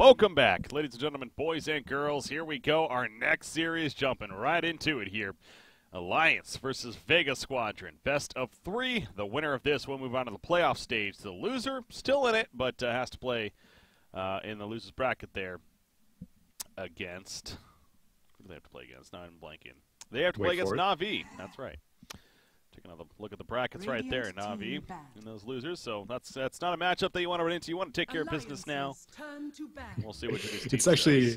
Welcome back, ladies and gentlemen, boys and girls. Here we go. Our next series, jumping right into it here. Alliance versus Vega Squadron. Best of 3. The winner of this will move on to the playoff stage. The loser, still in it, but has to play in the loser's bracket there against... Who do they have to play against? Now I'm blanking. They have to play against Na'Vi. That's right. Take another look at the brackets right there. Na'Vi and those losers. So that's not a matchup that you want to run into. You want to take care of business now. We'll see which of these teams It's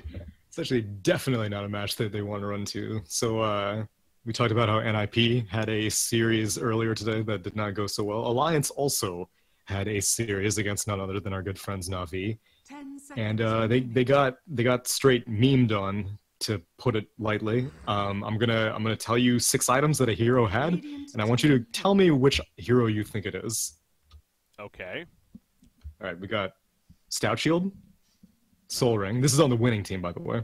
actually definitely not a match that they want to run to. So we talked about how NIP had a series earlier today that did not go so well. Alliance also had a series against none other than our good friends Na'Vi, and they got straight memed on, to put it lightly. I'm gonna tell you 6 items that a hero had, and I want you to tell me which hero you think it is. Okay. All right, we got Stout Shield, Soul Ring. This is on the winning team, by the way.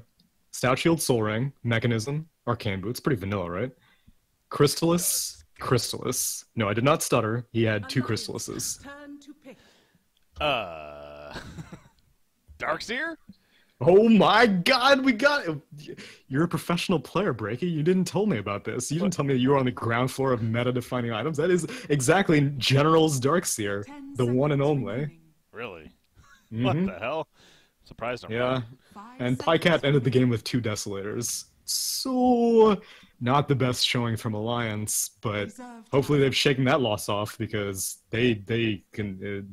Stout Shield, Soul Ring, Mechanism, Arcane Boots. Pretty vanilla, right? Crystallis. No, I did not stutter. He had 2 Crystallises. Darkseer? Oh my god, we got it! You're a professional player, Breaky. You didn't tell me about this. You didn't tell me that you were on the ground floor of meta-defining items. That is exactly General's Darkseer, the one and only. Really? What the hell? Surprised I'm Yeah. And Pycat ended the game with 2 Desolators. So, not the best showing from Alliance, but hopefully they've shaken that loss off, because they can... if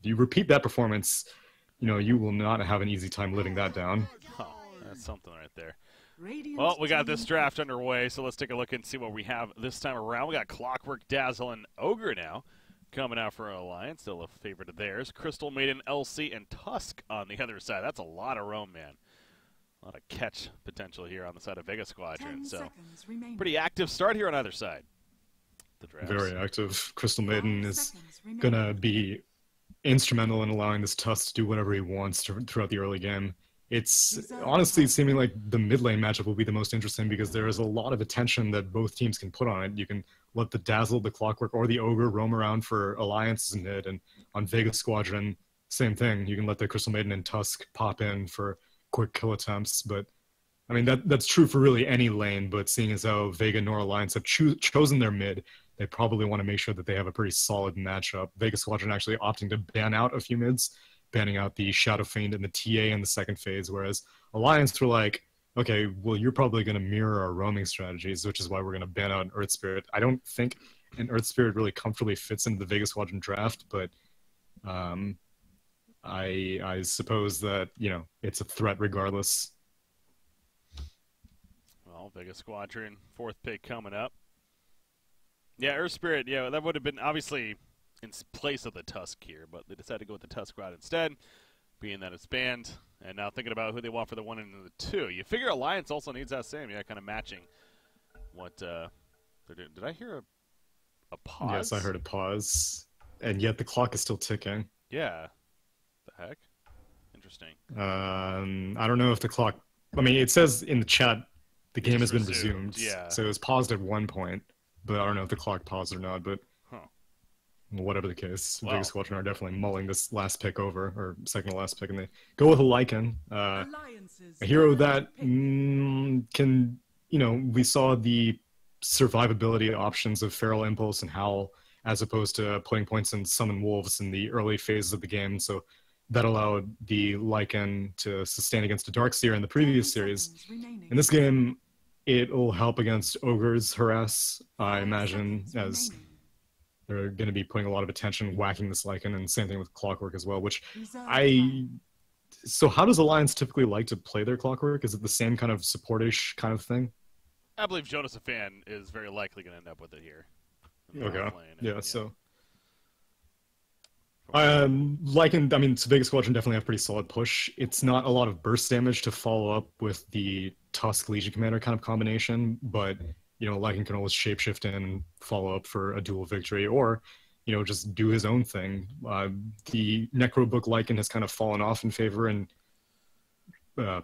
you repeat that performance, you know, you will not have an easy time living that down. Oh, that's something right there. Well, we got this draft underway, so let's take a look and see what we have this time around. We got Clockwork, Dazzle, and Ogre now coming out for Alliance. Still a favorite of theirs. Crystal Maiden, LC, and Tusk on the other side. That's a lot of roam, man. A lot of catch potential here on the side of Vega Squadron. So, pretty active start here on either side. The draft. Very active. Crystal Maiden is going to be instrumental in allowing this Tusk to do whatever he wants throughout the early game. It's honestly seeming like the mid lane matchup will be the most interesting, because there is a lot of attention that both teams can put on it. You can let the Dazzle, the Clockwork, or the Ogre roam around for Alliance's mid, and on Vega Squadron, same thing. You can let the Crystal Maiden and Tusk pop in for quick kill attempts. But I mean, that's true for really any lane, but seeing as how Vega nor Alliance have chosen their mid, they probably want to make sure that they have a pretty solid matchup. Vega Squadron actually opting to ban out a few mids, banning out the Shadow Fiend and the TA in the second phase, whereas Alliance were like, okay, well, you're probably going to mirror our roaming strategies, which is why we're going to ban out an Earth Spirit. I don't think an Earth Spirit really comfortably fits into the Vega Squadron draft, but I suppose that, you know, it's a threat regardless. Well, Vega Squadron, 4th pick coming up. Yeah, Earth Spirit, yeah, that would have been obviously in place of the Tusk here, but they decided to go with the Tusk route instead, being that it's banned. And now thinking about who they want for the 1 and the 2. You figure Alliance also needs that same, yeah, kind of matching what they're doing. Did I hear a pause? Yes, I heard a pause, and yet the clock is still ticking. Yeah. The heck? Interesting. I don't know if the clock... I mean, it says in the chat the game has been resumed. Yeah. So it was paused at one point. But I don't know if the clock paused or not, but whatever the case, Vega Squadron are definitely mulling this last pick over, or second to last pick, and they go with a Lycan, a hero that can, you know, we saw the survivability options of Feral Impulse and Howl, as opposed to putting points in Summon Wolves in the early phases of the game, so that allowed the Lycan to sustain against a Darkseer in the previous series. In this game, it'll help against Ogre's harass, I imagine, as they're going to be putting a lot of attention whacking this Lycan, and same thing with Clockwork as well, which So how does Alliance typically like to play their Clockwork? Is it the same kind of supportish kind of thing? I believe Jonas a fan is very likely going to end up with it here. Okay. Yeah, so... Lycan, I mean, Vega Squadron definitely have pretty solid push. It's not a lot of burst damage to follow up with the Tusk Legion Commander kind of combination, but, you know, Lycan can always shapeshift in and follow up for a dual victory, or, you know, just do his own thing. The Necrobook Lycan has kind of fallen off in favor and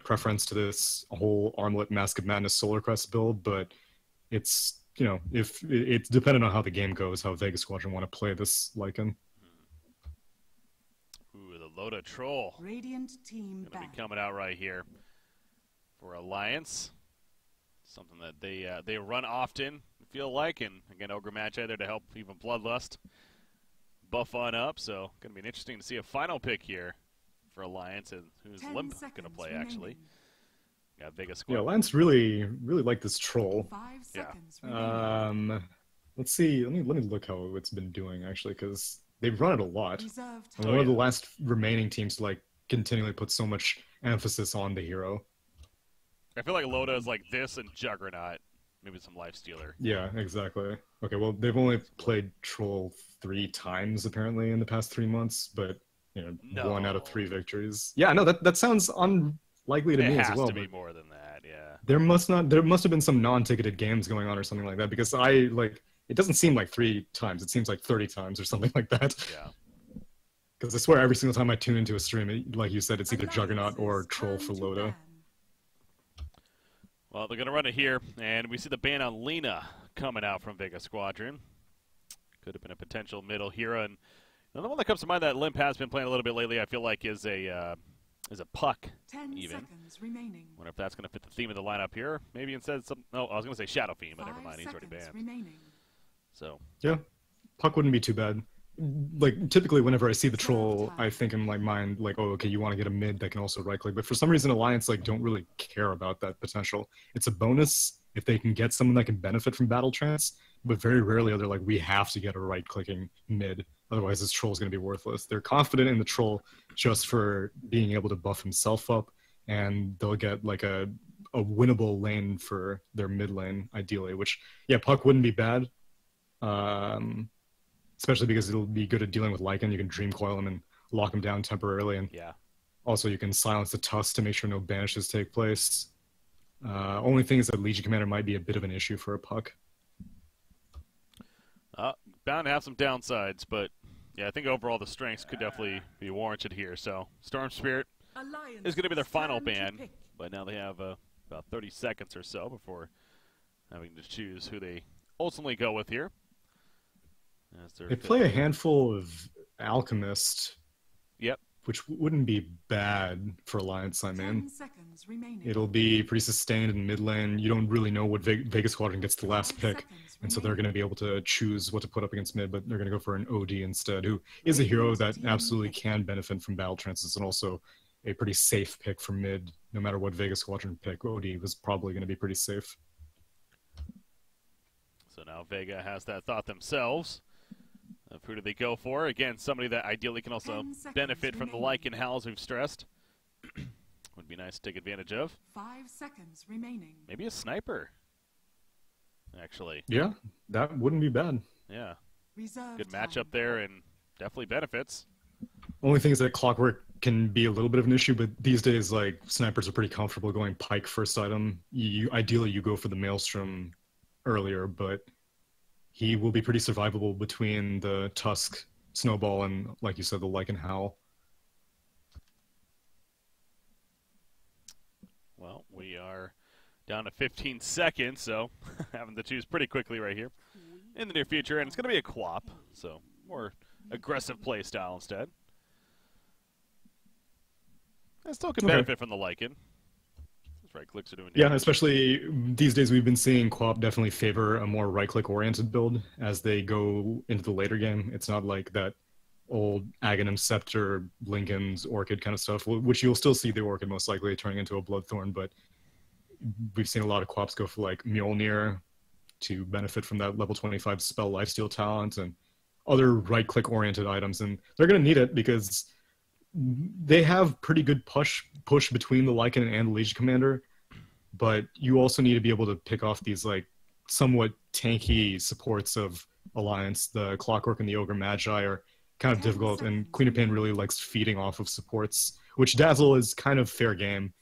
preference to this whole Armlet Mask of Madness Solar Crest build, but it's, you know, if it's dependent on how the game goes, how Vega Squadron want to play this Lycan. Loda Troll. Radiant team Gonna be coming out right here for Alliance. Something that they run often, feel like, and again, Ogre Magi there to help even Bloodlust buff on up. So gonna be interesting to see a final pick here for Alliance, and who's Limp gonna play actually. Got Vega Squad. Yeah, Alliance really like this Troll. 5 Yeah. seconds Let's see. Let me look how it's been doing actually, because they've run it a lot. Reserve And time. one of the last remaining teams to like continually put so much emphasis on the hero. I feel like Loda is like this and Juggernaut, maybe some Lifestealer. Yeah, exactly. Okay, well they've only played Troll 3 times apparently in the past 3 months, but No. 1 out of 3 victories. Yeah, no, that sounds unlikely to It me has as well. to be but more than that, yeah. there must have been some non-ticketed games going on or something like that, because it doesn't seem like 3 times. It seems like 30 times or something like that. Yeah. Because I swear every single time I tune into a stream, like you said, it's either Juggernaut or Troll for Loda. Well, they're going to run it here, and we see the ban on Lena coming out from Vega Squadron. Could have been a potential middle hero. And another one that comes to mind that Limp has been playing a little bit lately, I feel like, is a Puck. 10 even. seconds remaining. Wonder if that's going to fit the theme of the lineup here. Maybe instead some. No, I was going to say Shadow Fiend, but never 5 mind. He's already seconds banned. remaining. So Yeah, Puck wouldn't be too bad. Like typically, whenever I see the Troll, I think in my mind like, oh, okay, you want to get a mid that can also right click. But for some reason, Alliance like don't really care about that potential. It's a bonus if they can get someone that can benefit from Battle Trance, but very rarely are they like, we have to get a right clicking mid, otherwise this Troll is going to be worthless. They're confident in the Troll just for being able to buff himself up, and they'll get like a winnable lane for their mid lane ideally. Which yeah, Puck wouldn't be bad. Especially because it'll be good at dealing with Lycan. You can Dream Coil him and lock him down temporarily, and yeah. also you can silence the Tusk to make sure no banishes take place. Only thing is that Legion Commander might be a bit of an issue for a Puck. Bound to have some downsides, but yeah, I think overall the strengths could definitely be warranted here. So Storm Spirit is going to be their final ban, but now they have about 30 seconds or so before having to choose who they ultimately go with here. They play a handful of Alchemist. Yep. Which wouldn't be bad for Alliance, I mean. 10 seconds remaining. It'll be pretty sustained in mid lane. You don't really know what Vega Squadron gets the last pick, and so they're going to be able to choose what to put up against mid, but they're going to go for an OD instead, who is a hero that absolutely can benefit from battle trances, and also a pretty safe pick for mid. No matter what Vega Squadron pick, OD was probably going to be pretty safe. So now Vega has that thought themselves. Of who do they go for? Again, somebody that ideally can also benefit from the Lycan Howls we've stressed. Would be nice to take advantage of. 5 seconds remaining. Maybe a sniper, actually. Yeah, that wouldn't be bad. Yeah. Reserve Good time. matchup there, and definitely benefits. Only thing is that Clockwork can be a little bit of an issue, but these days, like, snipers are pretty comfortable going Pike first item. Ideally, you go for the Maelstrom earlier, but he will be pretty survivable between the Tusk, Snowball, and, like you said, the Lycan Howl. Well, we are down to 15 seconds, so having to choose pretty quickly right here in the near future. And it's going to be a Quap, so more aggressive play style instead. And still can benefit from the Lycan. Right clicks are doing damage. Yeah, especially these days we've been seeing Co-op definitely favor a more right-click oriented build as they go into the later game. It's not like that old Aghanim Scepter, Lincoln's Orchid kind of stuff, which you'll still see the Orchid most likely turning into a Bloodthorn, but we've seen a lot of Co-ops go for like Mjolnir to benefit from that level 25 spell lifesteal talent and other right-click oriented items, and they're going to need it because they have pretty good push between the Lycan and the Legion Commander, but you also need to be able to pick off these like somewhat tanky supports of Alliance. The Clockwork and the Ogre Magi are kind of difficult, and Queen of Pain really likes feeding off of supports, which Dazzle is kind of fair game,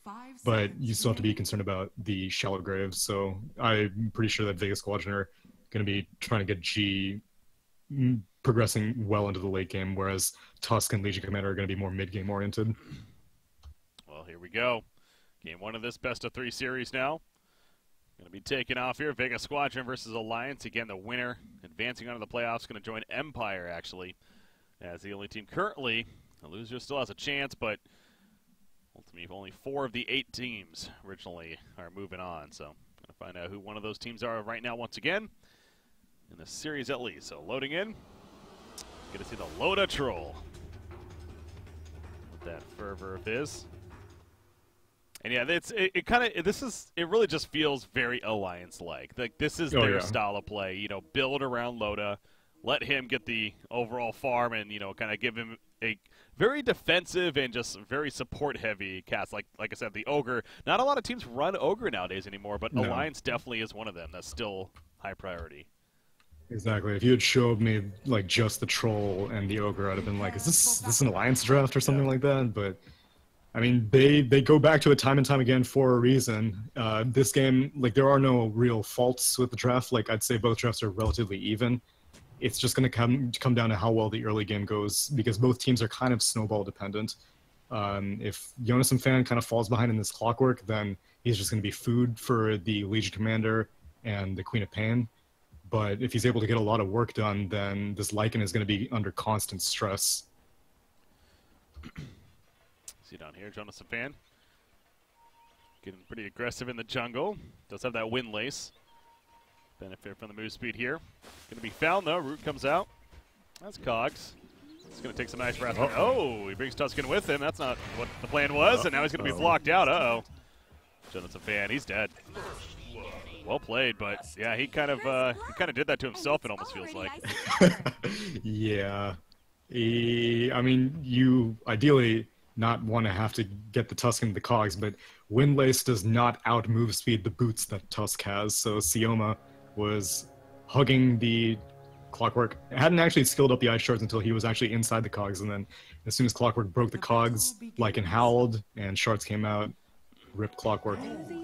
but you still have to be concerned about the Shallow Graves. So I'm pretty sure that Vega Squadron are going to be trying to get G progressing well into the late game, whereas Tusk and Legion Commander are going to be more mid-game oriented. Well, here we go. Game 1 of this best-of-3 series now. Going to be taking off here. Vega Squadron versus Alliance. Again, the winner advancing on to the playoffs. Going to join Empire, actually, as the only team currently The loser still has a chance, but ultimately only 4 of the 8 teams originally are moving on. So going to find out who one of those teams are right now once again in the series at least. So loading in. Get to see the Loda Troll with that fervor of his. And yeah, it really just feels very Alliance-like. Like this is their style of play. You know, build around Loda, let him get the overall farm, and you know, kind of give him a very defensive and just very support-heavy cast. Like I said, the Ogre. Not a lot of teams run Ogre nowadays anymore, but Alliance definitely is one of them. That's still high priority. Exactly. If you had showed me like just the Troll and the Ogre, I'd have been like, is this an Alliance draft or something like that? But I mean, they go back to it time and time again for a reason. This game, like, there are no real faults with the draft. Like, I'd say both drafts are relatively even. It's just going to come down to how well the early game goes, because both teams are kind of snowball dependent. If Jonas and Fan kind of falls behind in this clockwork, then he's just going to be food for the Legion Commander and the Queen of Pain. But if he's able to get a lot of work done, then this Lycan is going to be under constant stress. See down here, Jonas and Fan getting pretty aggressive in the jungle. Does have that Windlace. Benefit from the move speed here. Going to be found though. Root comes out. That's Cogs. He's going to take some nice wrath. Oh, he brings Tuscan with him. That's not what the plan was, and now he's going to be blocked out. Uh-oh. Jonas and Fan, he's dead. Well played, but yeah, he kind of did that to himself. It almost feels like. Yeah, I mean, you ideally not want to have to get the Tusk into the Cogs, but Windlace does not out-move speed the boots that Tusk has. So Sioma was hugging the Clockwork. Hadn't actually skilled up the Ice Shards until he was actually inside the Cogs, and then as soon as Clockwork broke the Cogs, Lycan howled and Shards came out. Rip Clockwork.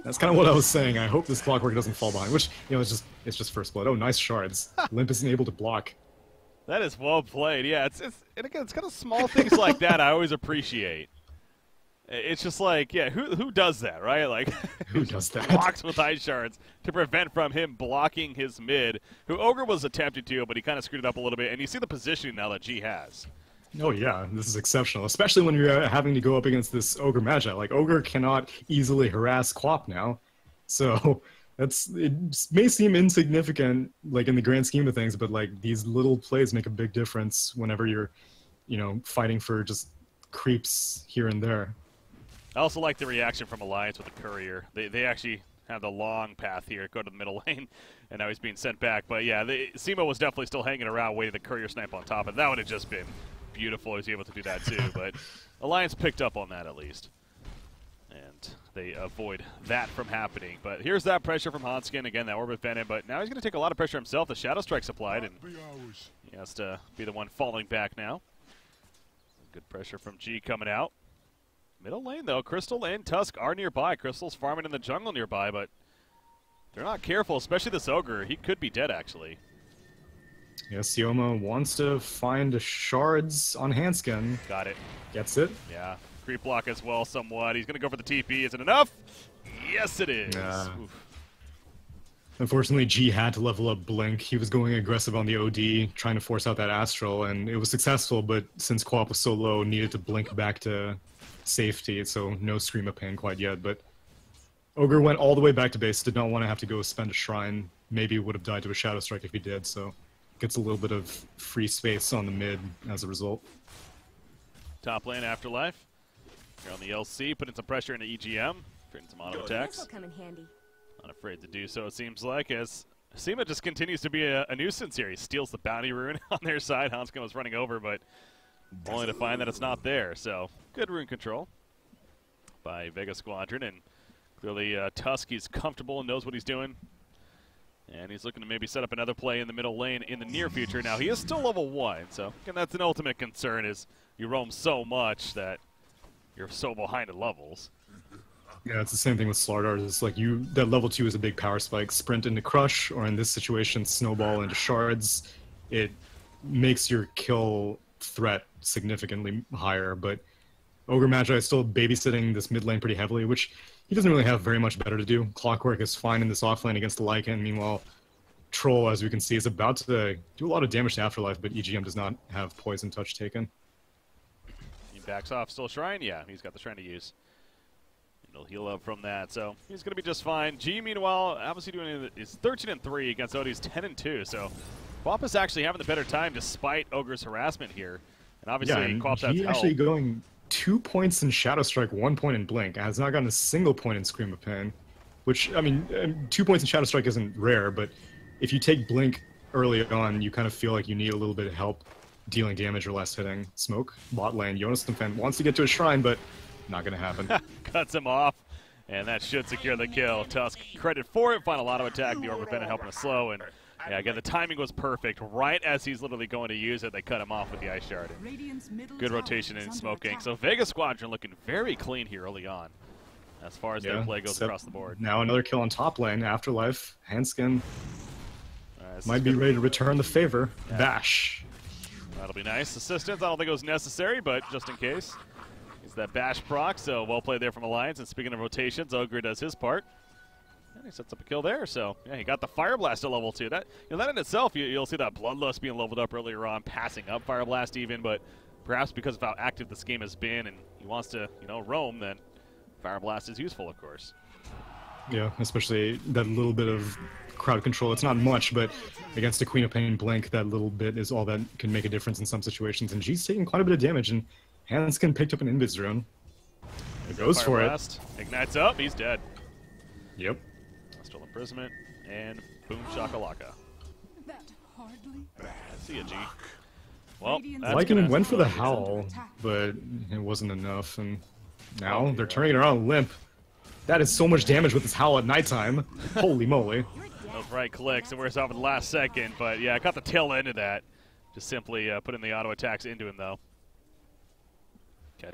That's kind of what I was saying. I hope this Clockwork doesn't fall behind, which, you know, it's just first blood. Oh, nice Shards. Limp isn't able to block. That is well played. Yeah, and again, it's kind of small things like that I always appreciate. It's just like, yeah, who does that, right? Like, who does that? Blocks with Ice Shards to prevent from him blocking his mid, who Ogre was attempting to, but he kind of screwed it up a little bit. And you see the positioning now that G has. Oh yeah, this is exceptional, especially when you're having to go up against this Ogre Magi. Like, Ogre cannot easily harass Quap now, so it may seem insignificant, like, in the grand scheme of things, but like, these little plays make a big difference whenever you're, you know, fighting for just creeps here and there. I also like the reaction from Alliance with the Courier. They actually have the long path here, go to the middle lane, and now he's being sent back. But yeah, Simo was definitely still hanging around, waiting the Courier snipe on top, and that would have just been beautiful. He was able to do that too, but Alliance picked up on that at least, and they avoid that from happening. But here's that pressure from Hanskin. Again, that Orbit Venom, but now he's going to take a lot of pressure himself. The Shadow Strike's applied, and he has to be the one falling back now. Good pressure from G coming out. Middle lane, though, Crystal and Tusk are nearby. Crystal's farming in the jungle nearby, but they're not careful, especially this Ogre. He could be dead, actually. Yeah, Sioma wants to find Shards on Hanskin. Got it. Gets it. Yeah. Creep block as well, somewhat. He's going to go for the TP. Is it enough? Yes, it is. Unfortunately, G had to level up Blink. He was going aggressive on the OD, trying to force out that Astral, and it was successful, but since Quap was so low, needed to blink back to safety, so no Scream of Pain quite yet. But Ogre went all the way back to base, did not want to have to go spend a Shrine. Maybe would have died to a Shadow Strike if he did, so gets a little bit of free space on the mid as a result. Top lane Afterlife. Here on the LC, putting some pressure into EGM, creating some auto attacks. This will come in handy. Unafraid to do so, it seems like, as Seema just continues to be a nuisance here. He steals the bounty rune on their side. Hanskin was running over, but only to find that it's not there. So, good rune control by Vega Squadron, and clearly Tusk, he's comfortable and knows what he's doing. And he's looking to maybe set up another play in the middle lane in the near future. Now, he is still level 1, so again, that's an ultimate concern, is you roam so much that you're so behind in levels. Yeah, it's the same thing with Slardar. It's like that level 2 is a big power spike. Sprint into Crush, or in this situation, Snowball into Shards. It makes your kill threat significantly higher, but Ogre Magi is still babysitting this mid lane pretty heavily, which he doesn't really have very much better to do. Clockwork is fine in this offlane against the Lycan. Meanwhile, Troll, as we can see, is about to do a lot of damage to Afterlife, but EGM does not have Poison Touch taken. backs off. Still Shrine? Yeah, he's got the Shrine to use. And he'll heal up from that, so he's going to be just fine. G, meanwhile, obviously doing is 13-3 against Odie's 10-2, so Quap is actually having the better time despite Ogre's harassment here. And obviously, Quap's has G help. actually going 2 points in Shadow Strike, 1 point in Blink. Has not gotten a single point in Scream of Pain. Which, I mean, 2 points in Shadow Strike isn't rare, but if you take Blink early on, you kind of feel like you need a little bit of help dealing damage or less hitting. Smoke, bot lane. Jonas Fan wants to get to a shrine, but not going to happen. Cuts him off, and that should secure the kill. Tusk credit for it. Final auto attack. The Orb of Bennett helping to slow, and yeah, again, the timing was perfect. Right as he's literally going to use it, they cut him off with the Ice Shard. Good rotation in smoking. So Vega Squadron looking very clean here early on, as far as their play goes across the board. Now another kill on top lane. Afterlife, Handskin might be ready to return the favor. Yeah. Bash. That'll be nice. Assistance, I don't think it was necessary, but just in case. He's that bash proc, so well played there from Alliance. And speaking of rotations, Ogre does his part. And he sets up a kill there, so yeah, he got the Fire Blast at level 2. That, that in itself, you'll see that Bloodlust being leveled up earlier on, passing up Fire Blast even, but perhaps because of how active this game has been and he wants to, roam, then Fire Blast is useful, of course. Yeah, especially that little bit of crowd control. It's not much, but against a Queen of Pain Blink, that little bit is all that can make a difference in some situations. And G's taking quite a bit of damage, and Hanskin picked up an Invis drone. It goes for it. Ignites up, he's dead. Yep. Astral Imprisonment, and boom shakalaka. See ya, G. Well, Lycan went for the Howl, but it wasn't enough, and now they're turning it around Limp. That is so much damage with this Howl at nighttime. Holy moly. Those right clicks, and we're off in the last second, but yeah, I caught the tail end of that. Just simply putting the auto attacks into him, though.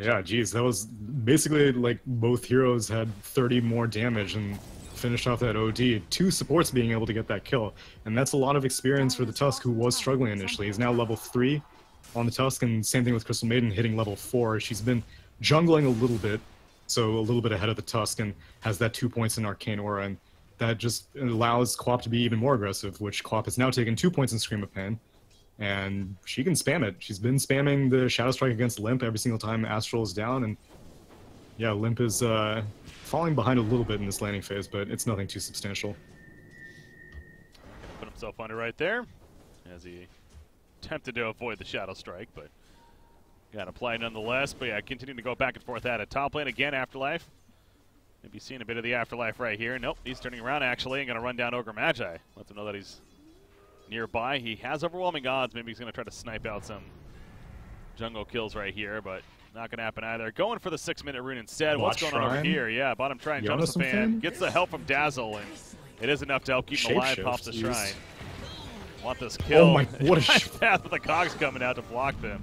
Yeah, geez, that was basically like both heroes had 30 more damage and finished off that OD. 2 supports being able to get that kill, and that's a lot of experience for the Tusk, who was struggling initially. He's now level 3 on the Tusk, and same thing with Crystal Maiden hitting level 4. She's been jungling a little bit, so a little bit ahead of the Tusk, and has that 2 points in Arcane Aura, and that just allows Quap to be even more aggressive, which Quap has now taken 2 points in Scream of Pain. And she can spam it. She's been spamming the Shadow Strike against Limp every single time Astral is down, and yeah, Limp is falling behind a little bit in this laning phase, but it's nothing too substantial. Gonna put himself under right there, as he attempted to avoid the Shadow Strike, but got applied nonetheless. But yeah, continuing to go back and forth at it. Top lane again, Afterlife. Maybe seeing a bit of the Afterlife right here. Nope, he's turning around actually and gonna run down Ogre Magi. Let them know that he's nearby. He has overwhelming odds. Maybe he's going to try to snipe out some jungle kills right here, but not going to happen either. Going for the 6-minute rune instead. What's going on over here? Yeah, bottom shrine. Jumps the fan. Gets the help from Dazzle, and it is enough to help keep him alive. Pops the shrine. Want this kill. Oh my, what a path with the cogs coming out to block them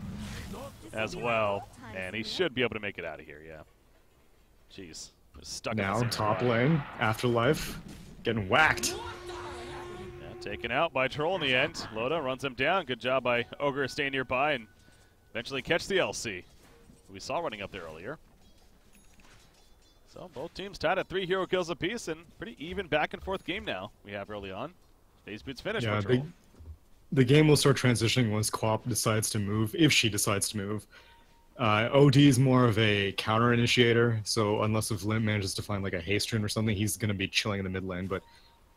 as well. And he should be able to make it out of here, yeah. Jeez. Stuck now top lane, Afterlife, getting whacked. Taken out by Troll in the end. Loda runs him down. Good job by Ogre staying nearby and eventually catch the LC. We saw running up there earlier. So both teams tied at 3 hero kills apiece, and pretty even back and forth game now we have early on. Phase boots finished. Yeah, the game will start transitioning once Quap decides to move, if she decides to move. OD is more of a counter initiator, so unless if Limp manages to find like a haste rune or something, he's going to be chilling in the mid lane. But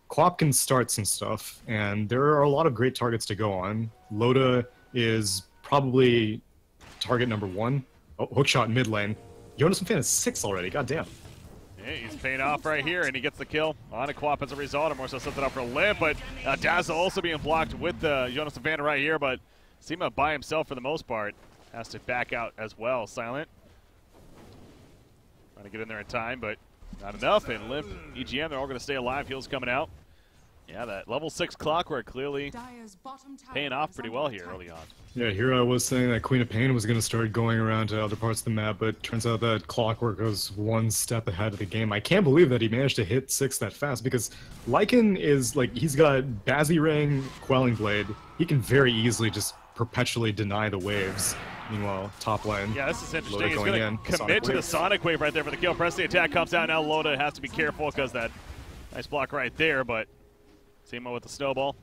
Quap can start some stuff, and there are a lot of great targets to go on. Loda is probably target number 1. Oh, hookshot mid lane. Jonas Fan is 6 already, goddamn. Yeah, he's paying off right here, and he gets the kill on a Quap as a result. And more so sets it up for Limp, but Dazzle also being blocked with Jonas Fan right here, but Seema by himself for the most part. Has to back out as well. Silent. Trying to get in there in time, but not enough, and Limp, EGM, they're all going to stay alive. Heals coming out. Yeah, that level 6 Clockwork clearly paying off pretty well here early on. Yeah, here I was saying that Queen of Pain was going to start going around to other parts of the map, but turns out that Clockwork was 1 step ahead of the game. I can't believe that he managed to hit 6 that fast, because Lycan is, like, he's got Bazzy Ring, Quelling Blade. He can very easily just perpetually deny the waves. Meanwhile, top lane. Yeah, this is interesting. He's going to commit to the Sonic Wave right there for the kill. Press the attack, comes out. Now Loda has to be careful because that nice block right there, but Seema with the snowball.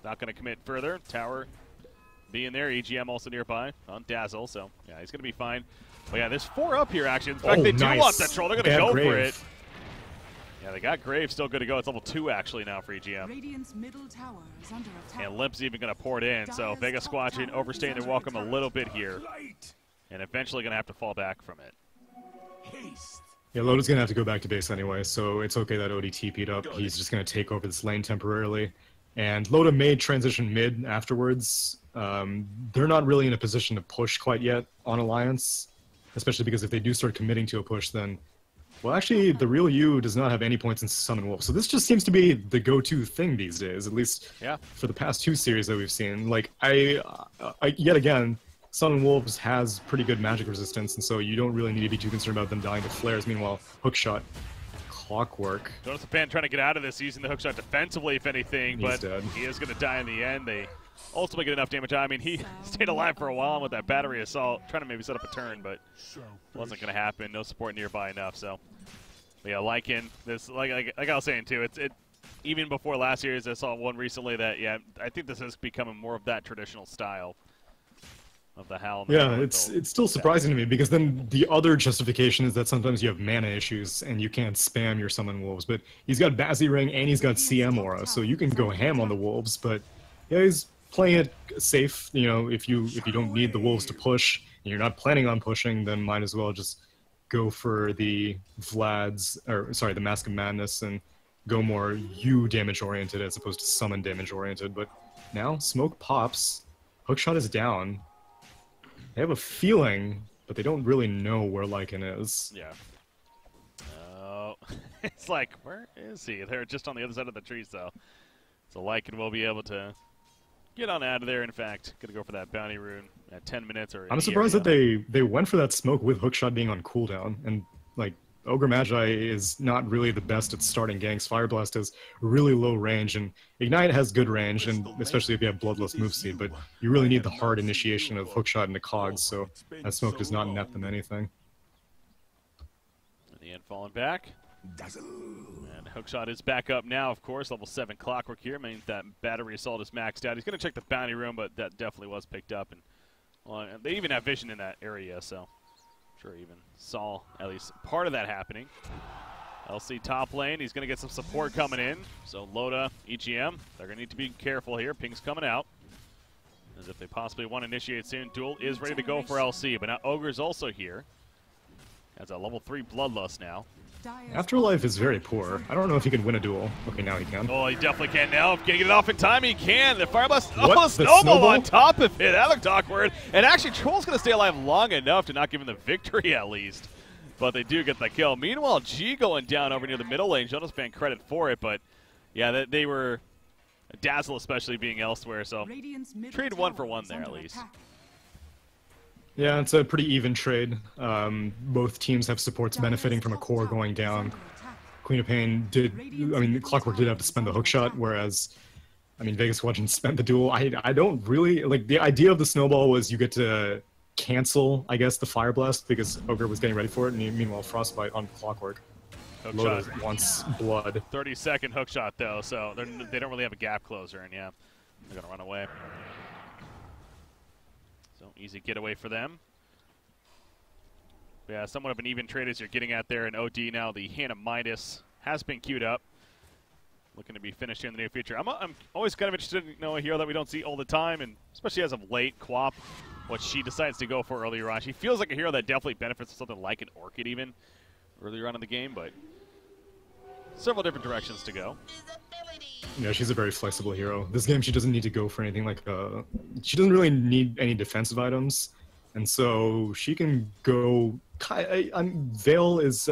Not going to commit further. Tower being there. EGM also nearby on Dazzle, so yeah, he's going to be fine. Well, yeah, there's 4 up here, actually. In fact, Oh, they do nice. want that troll. They're going to Bad go for grave. it. Yeah, they got Grave still good to go. It's level 2, actually, now for EGM. Radiant's middle tower is under attack. And Limp's even going to pour it in. So Vega Squadron overstaying their welcome a little bit here. And eventually going to have to fall back from it. Yeah, Loda's gonna have to go back to base anyway, so it's okay that OD TP'd up. He's just gonna take over this lane temporarily. And Loda may transition mid afterwards. They're not really in a position to push quite yet on Alliance, especially because if they do start committing to a push, then... Well, actually, the real you does not have any points in Summon Wolf, so this just seems to be the go-to thing these days, at least for the past 2 series that we've seen. Like, yet again, Summon Wolves has pretty good magic resistance, and so you don't really need to be too concerned about them dying to flares. Meanwhile, Hookshot, Clockwork. Jonathan trying to get out of this, using the hookshot defensively, if anything, but he is going to die in the end. They ultimately get enough damage. I mean, he stayed alive for a while with that battery assault, trying to maybe set up a turn, but wasn't going to happen. No support nearby enough, so. But yeah, Lycan, this, like I was saying too, it even before last year's, I saw one recently that, yeah, I think this is becoming more of that traditional style of the Howl. Yeah, it's still surprising to me, because then the other justification is that sometimes you have mana issues and you can't spam your Summon Wolves, but he's got Bazzy Ring and he's got CM Aura, so you can go ham on the Wolves, but yeah, he's playing it safe. You know, if you don't need the Wolves to push, and you're not planning on pushing, then might as well just go for the the Mask of Madness and go more you damage oriented as opposed to summon damage oriented. But now smoke pops, Hookshot is down. They have a feeling, but they don't really know where Lycan is. Yeah. Oh, it's like, where is he? They're just on the other side of the trees, though. So Lycan will be able to get on out of there. In fact, gonna go for that bounty rune at 10 minutes. Or I'm surprised that they went for that smoke with Hookshot being on cooldown, and like Ogre Magi is not really the best at starting ganks. Fire Blast has really low range, and Ignite has good range, and especially if you have Bloodlust moveseed, but you really need the hard initiation of Hookshot into Cogs, so that smoke does not net them anything. In the end, falling back. And Hookshot is back up now, of course. Level 7 Clockwork here means that battery assault is maxed out. He's going to check the bounty room, but that definitely was picked up. And well, they even have vision in that area, so sure even saw at least part of that happening. LC top lane, he's going to get some support coming in. So Loda, EGM, they're going to need to be careful here. Ping's coming out, as if they possibly want to initiate soon. Duel is ready to go for LC, but now Ogre's also here. Has a level 3 Bloodlust now. Afterlife is very poor. I don't know if he can win a duel. Okay, now he can. Oh, he definitely can now. If he can get it off in time, he can. The Fire Blast, What? oh, The snowball on snowball? top of it. That looked awkward. And actually, Troll's going to stay alive long enough to not give him the victory at least. But they do get the kill. Meanwhile, G going down over near the middle lane. Jonas fan credit for it, but yeah, they were Dazzle especially being elsewhere, so trade 1 for 1 there at least. Yeah, it's a pretty even trade. Both teams have supports benefiting from a core going down. Queen of Pain Clockwork did have to spend the hookshot, whereas, I mean, Vega Squadron spent the duel. I don't really, like, the idea of the snowball was you get to cancel, I guess, the Fire Blast because Ogre was getting ready for it, and meanwhile Frostbite on Clockwork. Loda wants blood. 30-second hookshot, though, so they don't really have a gap closer, and yeah, they're going to run away. So easy getaway for them. Yeah, somewhat of an even trade as you're getting at there in OD now. The Hand of Midas has been queued up. Looking to be finished here in the near future. I'm always kind of interested in a hero that we don't see all the time, and especially as of late, Quap, what she decides to go for earlier on. She feels like a hero that definitely benefits from something like an Orchid even earlier on in the game, but several different directions to go. Yeah, she's a very flexible hero. This game, she doesn't need to go for anything like she doesn't really need any defensive items, and so she can go. Veil is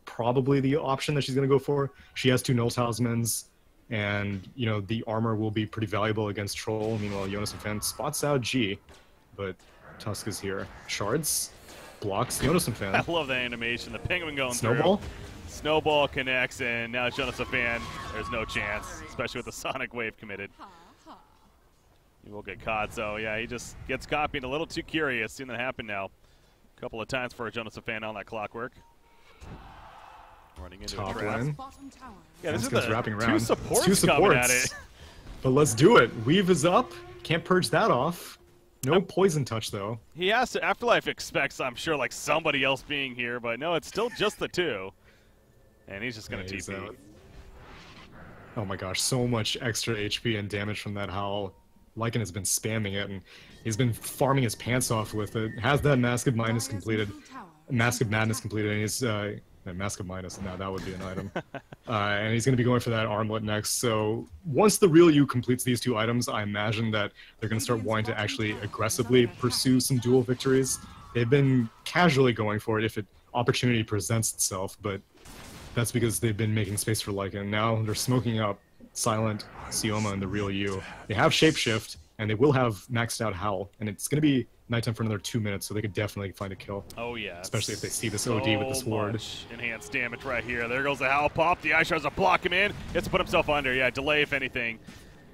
probably the option that she's going to go for. She has 2 Null Talismans, and you know the armor will be pretty valuable against Troll. Meanwhile, Jonas and Fan spots out G, but Tusk is here. Shards blocks Jonas and Fan. I love that animation. The penguin going Snowball. through. Snowball connects, and now Jonas fan. There's no chance, especially with the Sonic Wave committed. He will get caught, so yeah, he just gets caught being a little too curious. Seen that happen now a couple of times for Jonas fan on that Clockwork. Running into Top a trap. lane. Yeah, this is Guy's the wrapping two around. supports Two coming at supports. it. But let's do it. Weave is up. Can't purge that off. No poison touch, though. He has to. Afterlife expects, I'm sure, like somebody else being here, but no, it's still just the two. And he's just going to He's TP. out. Oh my gosh, so much extra HP and damage from that Howl. Lycan has been spamming it, and he's been farming his pants off with it. Has that Mask of Madness completed, and he's Mask of Minus. Now that would be an item. And he's going to be going for that armlet next. So once the real you completes these two items, I imagine that they're going to start wanting to actually aggressively pursue some dual victories. They've been casually going for it if opportunity presents itself, but that's because they've been making space for Lycan. Now they're smoking up Silent, Sioma, and the real you. They have Shapeshift, and they will have maxed out Howl, and it's going to be nighttime for another 2 minutes, so they could definitely find a kill. Oh, yeah. Especially if they see this OD with this ward. Much enhanced damage right here. There goes the Howl pop. The Ice Shards will block him in. Gets to put himself under. Yeah, delay if anything.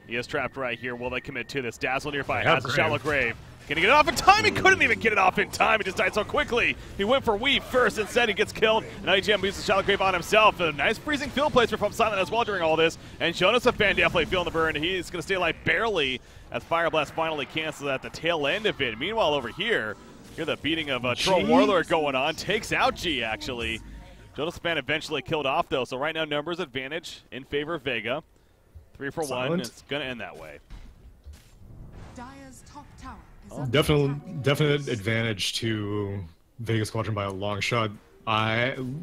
He is trapped right here. Will they commit to this? Dazzle nearby. Has a shallow grave. Can he get it off in time? He couldn't even get it off in time. He just died so quickly. He went for Weave first. Instead, he gets killed. And now EGM uses the Shallow Grave on himself. A nice freezing field placement from Silent as well during all this. And Jonas Fan definitely feeling the burn. He's going to stay alive barely as Fire Blast finally cancels at the tail end of it. Meanwhile, over here, hear the beating of Troll Warlord going on. Takes out G, actually. Jonas Fan eventually killed off, though. So right now, numbers advantage in favor of Vega. 3 for 1. And it's going to end that way. Dire's top tower. Definite advantage to Vega Squadron by a long shot.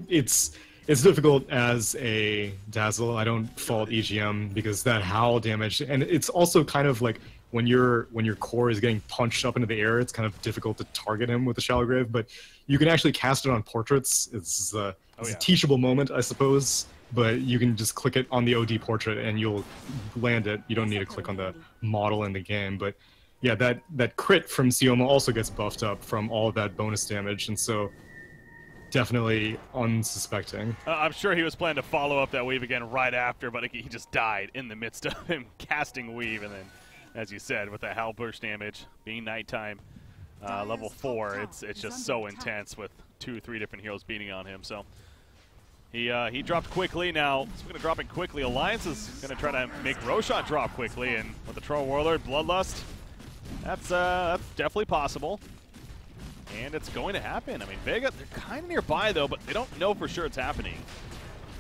It's difficult as a Dazzle. I don't fault EGM because that Howl damage, and it's also kind of like when your core is getting punched up into the air, it's kind of difficult to target him with the Shallow Grave. But you can actually cast it on portraits. It's a teachable moment, I suppose. But you can just click it on the OD portrait and you'll land it. You don't need to click on the model in the game, but. Yeah, that crit from Sioma also gets buffed up from all of that bonus damage, and so definitely unsuspecting. I'm sure he was planning to follow up that Weave again right after, but he just died in the midst of him casting Weave, and then, as you said, with the Howl burst damage being nighttime, level 4, it's just so intense with 2-3 different heroes beating on him. So he dropped quickly. Now, speaking of dropping quickly, Alliance is going to try to make Roshan drop quickly, and with the Troll Warlord, Bloodlust. That's definitely possible, and it's going to happen. I mean, Vega, they're kind of nearby, though, but they don't know for sure it's happening.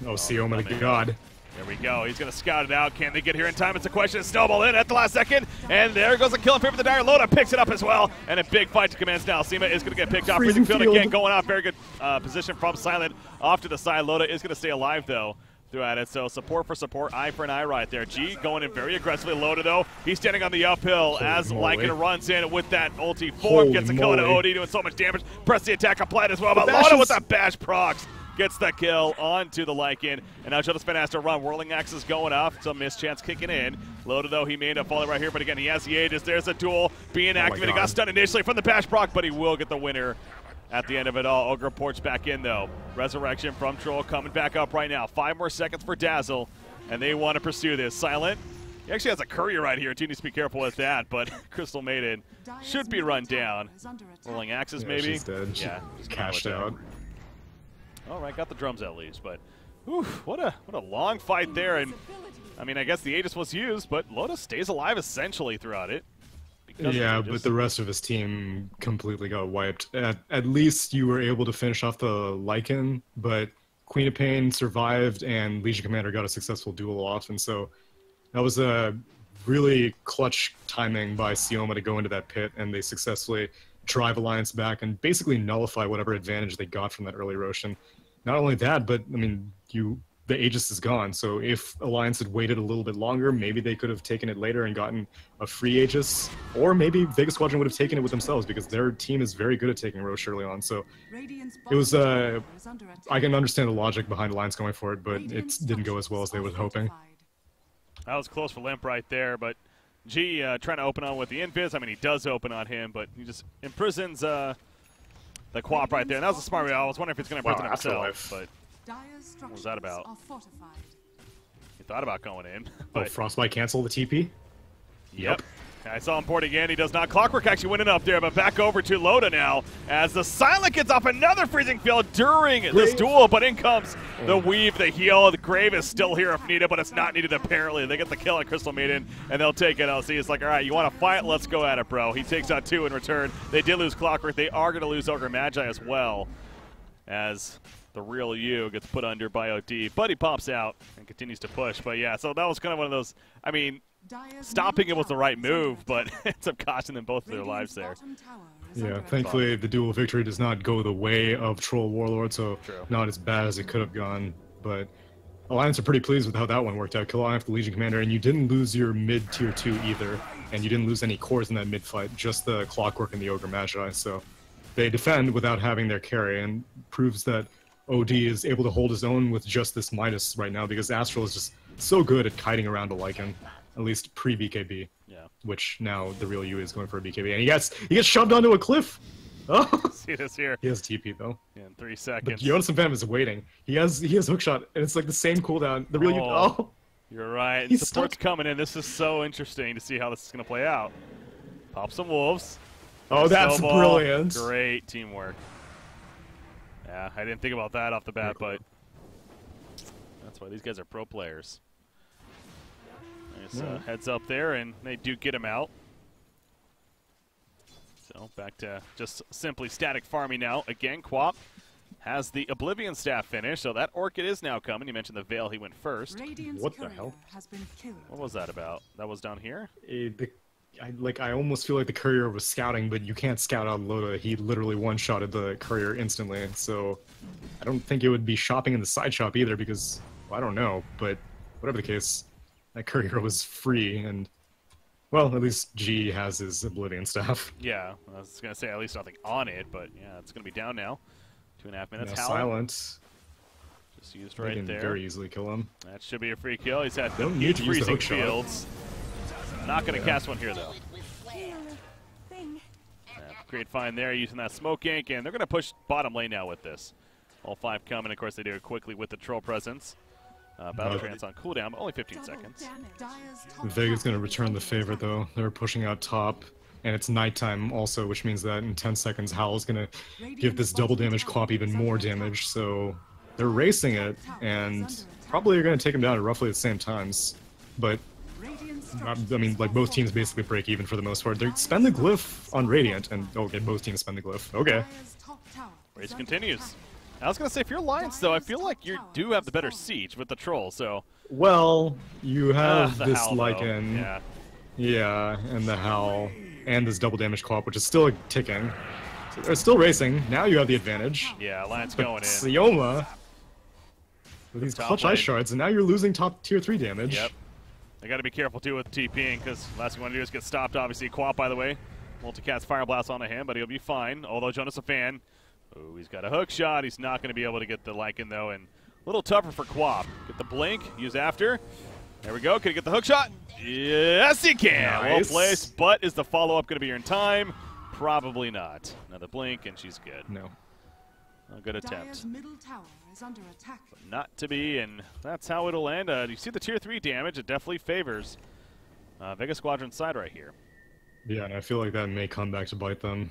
Oh, Sioma to God. There we go. He's going to scout it out. Can they get here in time? It's a question. Snowball in at the last second, and there goes the kill in favor of the Dire. Loda picks it up as well, and a big fight to commence now. Seema is going to get picked off. Freezing field again, going off. Very good position from Silent. Off to the side. Loda is going to stay alive, though. Throughout it, so support for support, eye for an eye right there. G going in very aggressively. Loaded though, he's standing on the uphill as Lycan runs in with that ulti form, gets a kill into OD, doing so much damage. Press the attack applied as well, but Loda with that bash procs gets the kill onto the Lycan, and now Jonas Fan has to run. Whirling Axe is going off, some mischance kicking in. Loaded though, he may end up falling right here, but again, he has the Aegis. There's a duel being activated. Got stunned initially from the bash proc, but he will get the winner. At the end of it all, Ogre ports back in, though. Resurrection from Troll coming back up right now. 5 more seconds for Dazzle, and they want to pursue this. Silent, he actually has a courier right here, too. Needs to be careful with that, but Crystal Maiden should be run down. Rolling Axes, maybe? She's dead. Yeah, just cashed out. All right, got the drums at least, but what a long fight there. And I mean, I guess the Aegis was used, but Loda stays alive essentially throughout it. Yeah, but the rest of his team completely got wiped. At least you were able to finish off the Lycan, but Queen of Pain survived and Legion Commander got a successful duel off, and so that was a really clutch timing by Sioma to go into that pit, and they successfully drive Alliance back and basically nullify whatever advantage they got from that early Roshan. Not only that, but I mean, the Aegis is gone, so if Alliance had waited a little bit longer, maybe they could have taken it later and gotten a free Aegis, or maybe Vega Squadron would have taken it with themselves because their team is very good at taking Roche early on. So it was, I can understand the logic behind Alliance going for it, but it didn't go as well as they were hoping. That was close for Limp right there, but G trying to open on with the Invis. I mean, he does open on him, but he just imprisons the Quap right there. And that was a smart way. I was wondering if he's going to imprison himself, but what was that about? He thought about going in. But Frostbite cancel the TP? Yep. I saw him port again. He does not. Clockwork actually winning up there, but back over to Loda now as the Silent gets off another freezing field during this duel, but in comes the weave, the heal. The Grave is still here if needed, but it's not needed apparently. They get the kill at Crystal Maiden, and they'll take it. LC is like, all right, you want to fight? Let's go at it, bro. He takes out 2 in return. They did lose Clockwork. They are going to lose Ogre Magi as well, as the real you gets put under by OD. But he pops out and continues to push. But yeah, so that was kind of one of those, I mean, stopping it was the right move, but it ends up costing them both their lives there. Yeah, thankfully the duel victory does not go the way of Troll Warlord, so not as bad as it could have gone. But Alliance are pretty pleased with how that one worked out. Kill off the Legion Commander, and you didn't lose your mid tier 2 either, and you didn't lose any cores in that mid fight, just the Clockwork and the Ogre Magi. So they defend without having their carry, and proves that OD is able to hold his own with just this Midas right now, because Astral is just so good at kiting around a Lycan, at least pre-BKB. Yeah. Which now the real you is going for a BKB, and he gets shoved onto a cliff. Oh, see this here. He has TP though. Yeah, in 3 seconds. But Jonas and Phantom is waiting. He has hookshot, and it's like the same cooldown. The real you. Oh, you're right. He's Support's stuck. coming in. This is so interesting to see how this is going to play out. Pop some wolves. Oh, that's Snowball. brilliant. Great teamwork. Yeah, I didn't think about that off the bat, but that's why these guys are pro players. There's heads up there, and they do get him out. So back to just simply static farming now. Again, Quap has the Oblivion Staff finish, so that Orchid is now coming. You mentioned the Veil, he went first. What the hell? What was that about? That was down here? I almost feel like the courier was scouting, but you can't scout out Loda. He literally one-shotted the courier instantly, so I don't think it would be shopping in the side shop either, because, well, I don't know, but whatever the case, that courier was free, and, well, at least G has his Oblivion Staff. Yeah, I was going to say at least nothing on it, but yeah, it's going to be down now. 2.5 minutes. Now Silent. Just used right can there. Very easily kill him. That should be a free kill. He's had Don't need to use the freezing hook shot. fields. Not going to cast one here, though. Great find there using that smoke ink, and they're going to push bottom lane now with this. All 5 coming. Of course, they do it quickly with the Troll presence. Battle Trance on cooldown, but only 15 seconds. Vega's going to return the favor, though. They're pushing out top, and it's nighttime also, which means that in 10 seconds, Howl's going to give this double damage Quap even more damage, so they're racing it, and probably are going to take him down at roughly the same times. But I mean, like, both teams basically break even for the most part. They spend the glyph on Radiant, and okay, both teams spend the glyph. Okay. Race continues. I was going to say, if you're Alliance, though, I feel like you do have the better siege with the Troll, so... Well, you have this Howl, Lycan. Yeah. Yeah, and the Howl, and this double damage co-op, which is still ticking. So they're still racing. Now you have the advantage. Yeah, Alliance But going in. Sioma, with these Top clutch lane. ice shards, and now you're losing top tier 3 damage. Yep. They got to be careful, too, with TPing, because last thing you want to do is get stopped. Obviously, Quap, by the way. Multicast Fire Blast onto him, but he'll be fine. Although Jonas a fan. Oh, he's got a hook shot. He's not going to be able to get the Lycan, though, and a little tougher for Quap. Get the blink, use after. There we go. Can he get the hook shot? Yes, he can. Nice. Well placed, but is the follow-up going to be here in time? Probably not. Another blink, and she's good. No. A good attempt. Middle tower is under attack. But not to be, and that's how it'll end. You see the tier 3 damage. It definitely favors Vega Squadron's side right here. Yeah, and I feel like that may come back to bite them.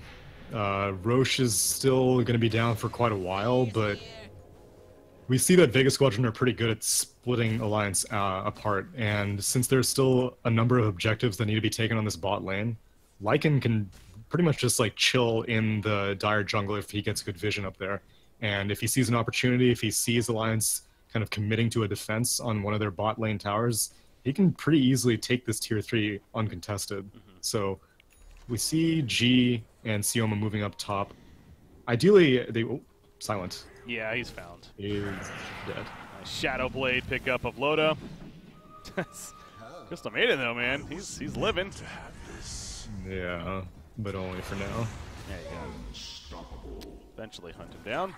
Roche is still going to be down for quite a while, but we see that Vega Squadron are pretty good at splitting Alliance apart, and since there's still a number of objectives that need to be taken on this bot lane, Lycan can pretty much just like chill in the Dire jungle if he gets good vision up there. And if he sees an opportunity, if he sees Alliance kind of committing to a defense on one of their bot lane towers, he can pretty easily take this tier 3 uncontested. So we see G and Sioma moving up top. Ideally, they... Oh, Silent. Yeah, he's found. He's dead. Nice Shadow Blade pickup of Loda. Crystal Maiden, though, man. He's living. Yeah, but only for now. There you go. Eventually hunt him down.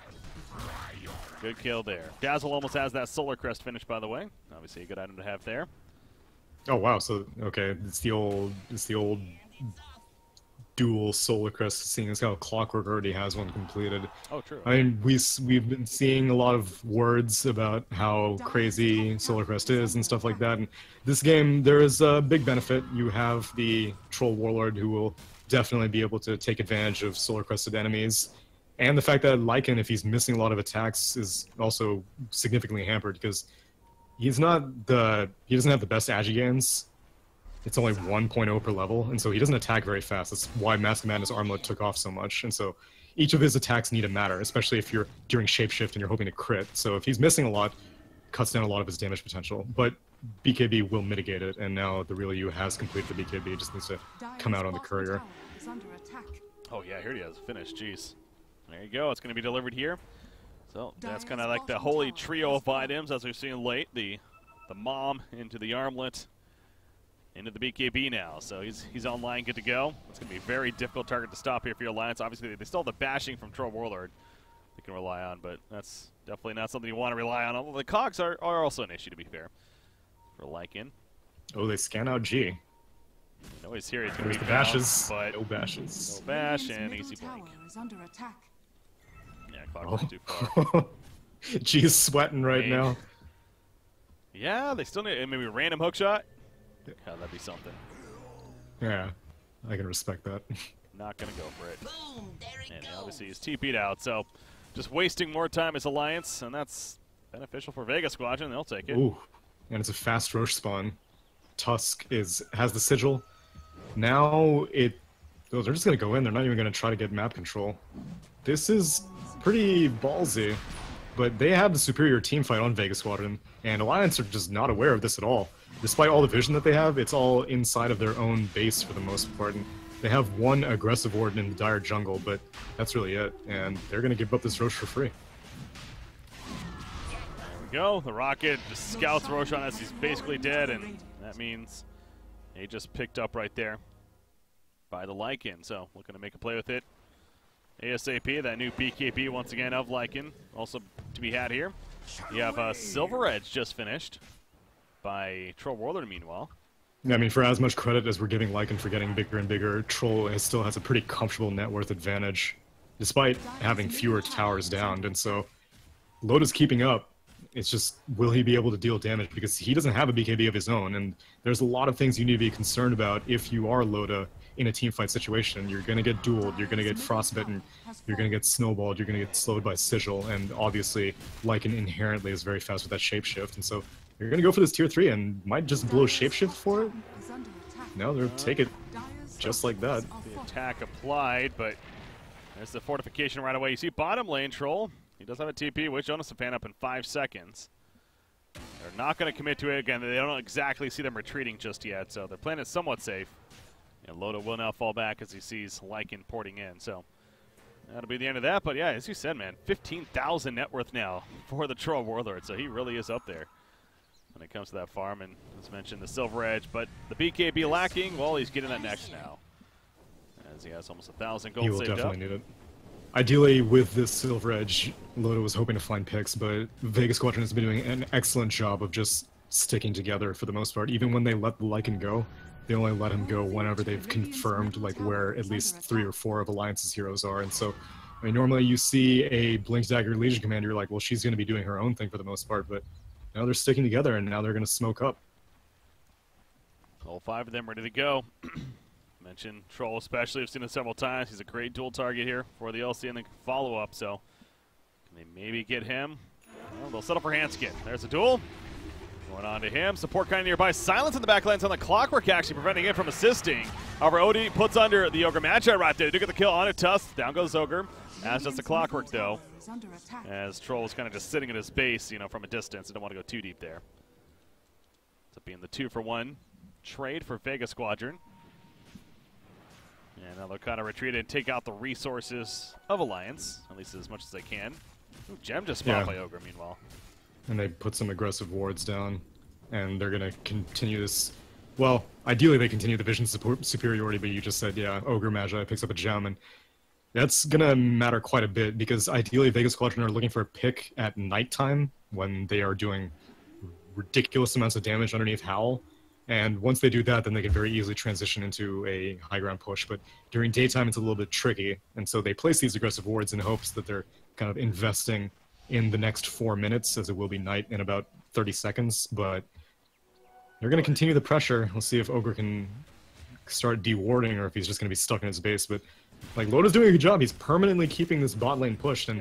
Good kill there. Dazzle almost has that Solar Crest finish, by the way. Obviously a good item to have there. Oh wow, so okay, it's the old dual Solar Crest, seeing as how Clockwork already has one completed. Oh, true. I mean, we've been seeing a lot of words about how crazy Solar Crest is and stuff like that. And this game, there is a big benefit. You have the Troll Warlord who will definitely be able to take advantage of Solar Crested enemies. And the fact that Lycan, if he's missing a lot of attacks, is also significantly hampered because he doesn't have the best agi gains. It's only 1.0 per level, and so he doesn't attack very fast. That's why Mask of Madness Armlet took off so much. And so each of his attacks need to matter, especially if you're doing Shapeshift and you're hoping to crit. So if he's missing a lot, cuts down a lot of his damage potential. But BKB will mitigate it, and now the real you has completed the BKB. It just needs to come out on the courier. Oh yeah, here he has finished. Jeez. There you go. It's going to be delivered here. So that's kind of like the holy trio of items as we've seen late. The mom into the armlet. Into the BKB now, so he's online, good to go. It's going to be a very difficult target to stop here for your Alliance. Obviously, they still have the bashing from Troll Warlord they can rely on, but that's definitely not something you want to rely on. Although the cogs are also an issue, to be fair, for Lycan. Oh, they scan out G. You know he's here. He's going to be the bashes, but no bashes. No bash and easy blink. Yeah, Clockwork's too far. G's sweating right now. Yeah, they still need maybe a random hook shot. Yeah, that'd be something. Yeah, I can respect that. Not gonna go for it. Boom, and obviously he's TP'd out, so just wasting more time as Alliance, and that's beneficial for Vega Squadron. They'll take it. Ooh, and it's a fast Roche spawn. Tusk has the sigil. Now they're just gonna go in. They're not even gonna try to get map control. This is pretty ballsy, but they have the superior team fight on Vega Squadron, and Alliance are just not aware of this at all. Despite all the vision that they have, it's all inside of their own base for the most part. And they have one aggressive ward in the dire jungle, but that's really it. And they're going to give up this Roche for free. There we go. The Rocket just scouts Roche on us. He's basically dead, and that means he just picked up right there by the Lycan. So looking to make a play with it. ASAP, that new BKB once again of Lycan. Also to be had here. You have Silver Edge just finished by Troll Warlord, meanwhile. Yeah, I mean, for as much credit as we're giving Lycan for getting bigger and bigger, Troll still has a pretty comfortable net worth advantage, despite having fewer towers downed. And so, Loda's keeping up. It's just, will he be able to deal damage? Because he doesn't have a BKB of his own, and there's a lot of things you need to be concerned about if you are Loda in a teamfight situation. You're going to get dueled, you're going to get frostbitten, you're going to get snowballed, you're going to get slowed by Sigil, and obviously Lycan inherently is very fast with that shapeshift, and so you're going to go for this tier 3 and might just blow shapeshift for it? No, they'll take it just like that. The attack applied, but there's the fortification right away. You see bottom lane Troll. He does have a TP, which Jonas will fan up in 5 seconds. They're not going to commit to it again. They don't exactly see them retreating just yet, so they're playing it somewhat safe. And Loda will now fall back as he sees Lycan porting in, so that'll be the end of that. But yeah, as you said, man, 15,000 net worth now for the Troll Warlord, so he really is up there when it comes to that farm. And as mentioned, the Silver Edge, but the BKB lacking. Well, he's getting that next now, as he has almost 1,000 gold He will saved definitely up. need it. Ideally, with this Silver Edge, Loda was hoping to find picks, but Vega Squadron has been doing an excellent job of just sticking together for the most part. Even when they let the Lycan go, they only let him go whenever they've confirmed like where at least 3 or 4 of Alliance's heroes are. And so, I mean, normally you see a Blink Dagger Legion commander, you're like, well, she's going to be doing her own thing for the most part, but now they're sticking together, and now they're going to smoke up. All 5 of them ready to go. Mentioned Troll especially. I've seen it several times. He's a great dual target here for the LC and the follow-up, so can they maybe get him? Well, they'll settle for Handskin. There's a duel. Going on to him. Support kind of nearby. Silence in the back lanes on the Clockwork, actually preventing him from assisting. However, Odie puts under the Ogre Magi right there. They do get the kill on a Tusk. Down goes Ogre. As does the Clockwork, though. As Troll is kind of just sitting at his base, you know, from a distance. They don't want to go too deep there. Ends up being the 2-for-1 trade for Vega Squadron. And now they'll kind of retreat and take out the resources of Alliance, at least as much as they can. Ooh, Gem just spotted by Ogre, meanwhile. And they put some aggressive wards down, and they're going to continue this. Well, ideally they continue the vision superiority, but you just said, yeah, Ogre Magi picks up a gem, and that's going to matter quite a bit, because ideally Vega Squadron are looking for a pick at nighttime when they are doing ridiculous amounts of damage underneath Howl. And once they do that, then they can very easily transition into a high ground push. But during daytime, it's a little bit tricky. And so they place these aggressive wards in hopes that they're kind of investing in the next 4 minutes, as it will be night in about 30 seconds. But they're going to continue the pressure. We'll see if Ogre can start dewarding or if he's just going to be stuck in his base. But like, Loda's doing a good job. He's permanently keeping this bot lane pushed. And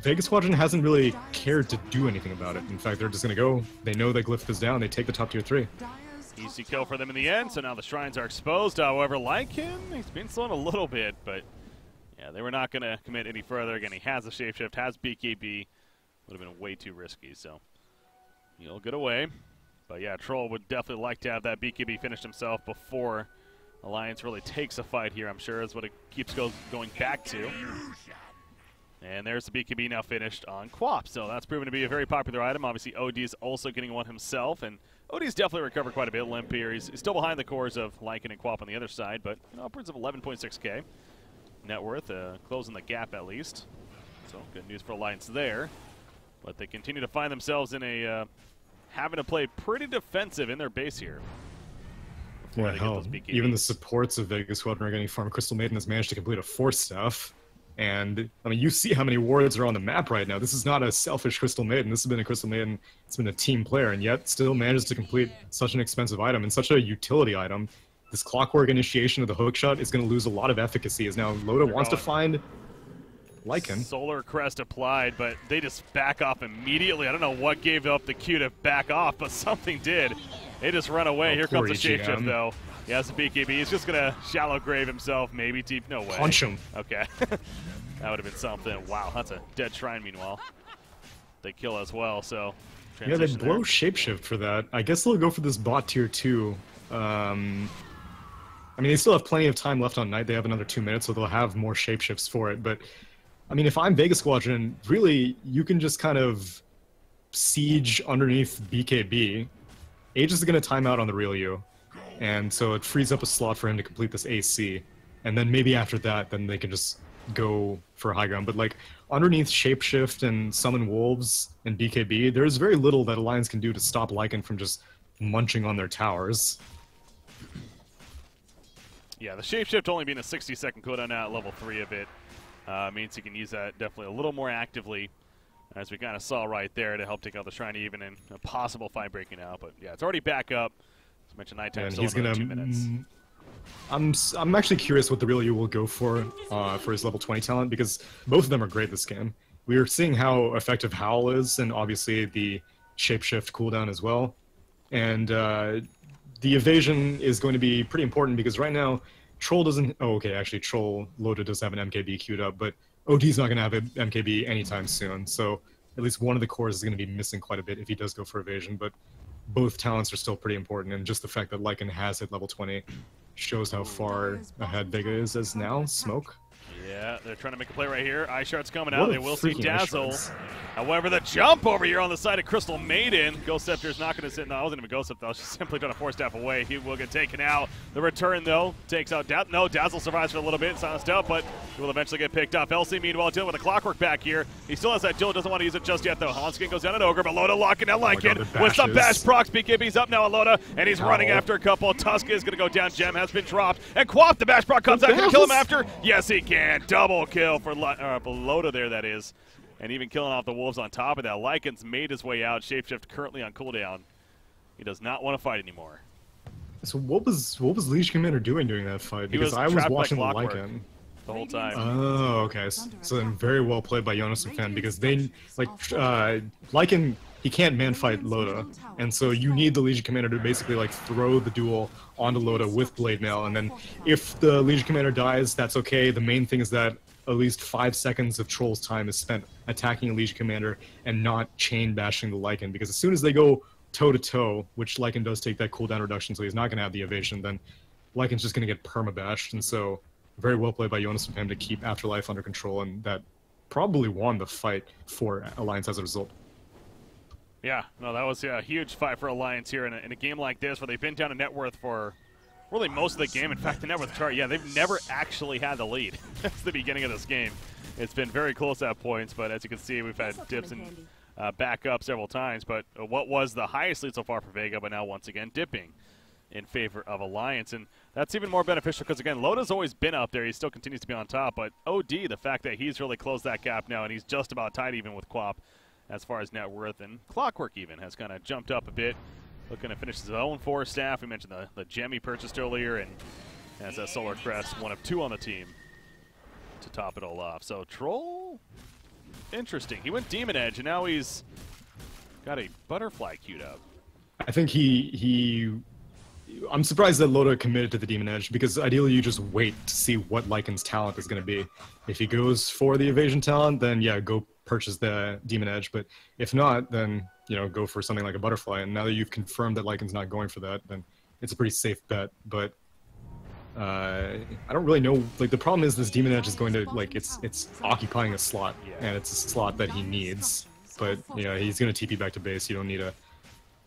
Vega Squadron hasn't really cared to do anything about it. In fact, they're just going to go. They know that Glyph is down. They take the top tier 3. Easy kill for them in the end, so now the shrines are exposed. However, like him, he's been slowing a little bit, but yeah, they were not going to commit any further. Again, he has a shapeshift, has BKB. Would have been way too risky, so he'll get away. But yeah, Troll would definitely like to have that BKB finished himself before Alliance really takes a fight here, I'm sure, is what it keeps going back to. And there's the BKB now finished on Quap, so that's proven to be a very popular item. Obviously, OD's also getting one himself, and OD's definitely recovered quite a bit. Limp here. He's still behind the cores of Lycan and Quap on the other side, but upwards of 11.6k net worth, closing the gap at least. So good news for Alliance there. But they continue to find themselves in a having to play pretty defensive in their base here. Yeah, hell, even the supports of Vega Squadron are getting farmed. Crystal Maiden has managed to complete a 4th staff. And, I mean, you see how many wards are on the map right now. This is not a selfish Crystal Maiden. This has been a Crystal Maiden. It's been a team player, and yet still manages to complete such an expensive item and such a utility item. This clockwork initiation of the hookshot is going to lose a lot of efficacy, as now Loda wants to find Lycan. Solar Crest applied, but they just back off immediately. I don't know what gave up the cue to back off, but something did. They just run away. Here comes the shapeshift, though. He has the BKB. He's just going to shallow grave himself, maybe deep. No way. Punch him. Okay. That would have been something. Wow, that's a dead shrine, meanwhile. They kill as well, so... Yeah, they blow shapeshift for that. I guess they'll go for this bot tier 2. I mean, they still have plenty of time left on night. They have another 2 minutes, so they'll have more shapeshifts for it. But, I mean, if I'm Vega Squadron, really, you can just kind of siege underneath BKB. Aegis is going to time out on the real you. And so it frees up a slot for him to complete this AC. And then maybe after that, then they can just go for high ground. But like underneath Shapeshift and Summon Wolves and BKB, there's very little that Alliance can do to stop Lycan from just munching on their towers. Yeah, the Shapeshift only being a 60-second cooldown now at level 3 of it means he can use that definitely a little more actively, as we kind of saw right there, to help take out the Shrine even in a possible fight breaking out. But yeah, it's already back up. As I mentioned, nighttime still another 2 minutes. I'm actually curious what the real you will go for his level 20 talent, because both of them are great this game. We are seeing how effective Howl is, and obviously the Shapeshift cooldown as well. And the evasion is going to be pretty important, because right now Troll doesn't... Oh, okay, actually Troll Loda does have an MKB queued up, but OD's not going to have an MKB anytime soon, so at least one of the cores is going to be missing quite a bit if he does go for evasion, but both talents are still pretty important, and just the fact that Lycan has hit level 20 shows how far ahead Vega is as now. Smoke. Yeah, they're trying to make a play right here. Ice Shard's coming out. They will see Dazzle. However, the jump over here on the side of Crystal Maiden. Ghost Scepter's not going to sit. No, I wasn't even Ghost Scepter. I was just simply trying to force staff away. He will get taken out. The return, though, takes out No, Dazzle survives for a little bit. Silenced out, but he will eventually get picked up. LC, meanwhile, dealing with a clockwork back here. He still has that Jill. Doesn't want to use it just yet, though. Hanskin goes down at Ogre, but Loda locking out Lycan with some bash procs. BKB's up now on Loda, and he's running after a couple. Tusk is going to go down. Gem has been dropped. And Quap, the bash proc comes out. Can he kill him after? Yes, he can. Double kill for Loda there, that is. And even killing off the Wolves on top of that. Lycan's made his way out. Shapeshift currently on cooldown. He does not want to fight anymore. So what was Liege Commander doing during that fight? Because I was watching the Lycan the whole time. Oh, okay. So then very well played by Jonas and Fan, because they, like, Lycan, he can't man-fight Loda, and so you need the Legion Commander to basically, like, throw the duel onto Loda with Blade Mail, and then if the Legion Commander dies, that's okay. The main thing is that at least 5 seconds of Troll's time is spent attacking a Legion Commander and not chain bashing the Lycan, because as soon as they go toe-to-toe, which Lycan does take that cooldown reduction, so he's not going to have the evasion, then Lycan's just going to get perma-bashed, and so very well played by Jonas and Pam to keep Afterlife under control, and that probably won the fight for Alliance as a result. Yeah, no, that was a huge fight for Alliance here in a game like this, where they've been down a net worth for really most of the game. In fact, the net worth chart, yeah, they've never actually had the lead. That's the beginning of this game. It's been very close at points, but as you can see, we've had dips and back up several times. But what was the highest lead so far for Vega, but now once again dipping. in favor of Alliance. And that's even more beneficial because, again, Loda's always been up there. He still continues to be on top. But OD, the fact that he's really closed that gap now, and he's just about tied even with Quap as far as net worth. And Clockwork even has kind of jumped up a bit, looking to finish his own 4 staff. We mentioned the gem he purchased earlier, and has a Solar Crest, one of 2 on the team to top it all off. So Troll, interesting. He went Demon Edge, and now he's got a Butterfly queued up. I think I'm surprised that Loda committed to the Demon Edge, because ideally you just wait to see what Lycan's talent is going to be. If he goes for the Evasion talent, then yeah, go purchase the Demon Edge. But if not, then go for something like a Butterfly. And now that you've confirmed that Lycan's not going for that, then it's a pretty safe bet. But I don't really know. Like, the problem is this Demon Edge is going to, like, it's occupying a slot, and it's a slot that he needs. But he's going to TP back to base. You don't need a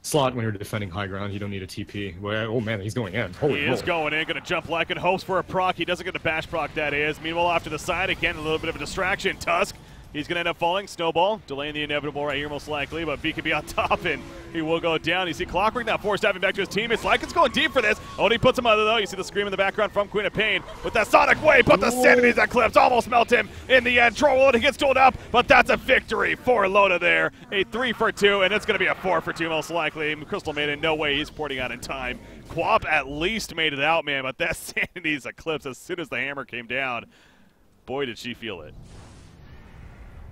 slot when you're defending high ground. You don't need a TP. Well, oh man, he's going in. Holy He is going in, going to jump Lycan, hopes for a proc. He doesn't get the bash proc, that is. Meanwhile, off to the side, again, a little bit of a distraction. Tusk, he's going to end up falling. Snowball, delaying the inevitable right here most likely, but BKB on top, and he will go down. You see Clockwork now force diving back to his teammates. Lycan's going deep for this. Only puts him under, though. You see the scream in the background from Queen of Pain with that Sonic Wave, but the Sanity's Eclipse almost melt him in the end. Troll gets tooled up, but that's a victory for Loda there. A 3 for 2, and it's going to be a 4 for 2 most likely. Crystal Maiden, no way he's porting out in time. Quap at least made it out, man, but that Sanity's Eclipse, as soon as the hammer came down, boy, did she feel it.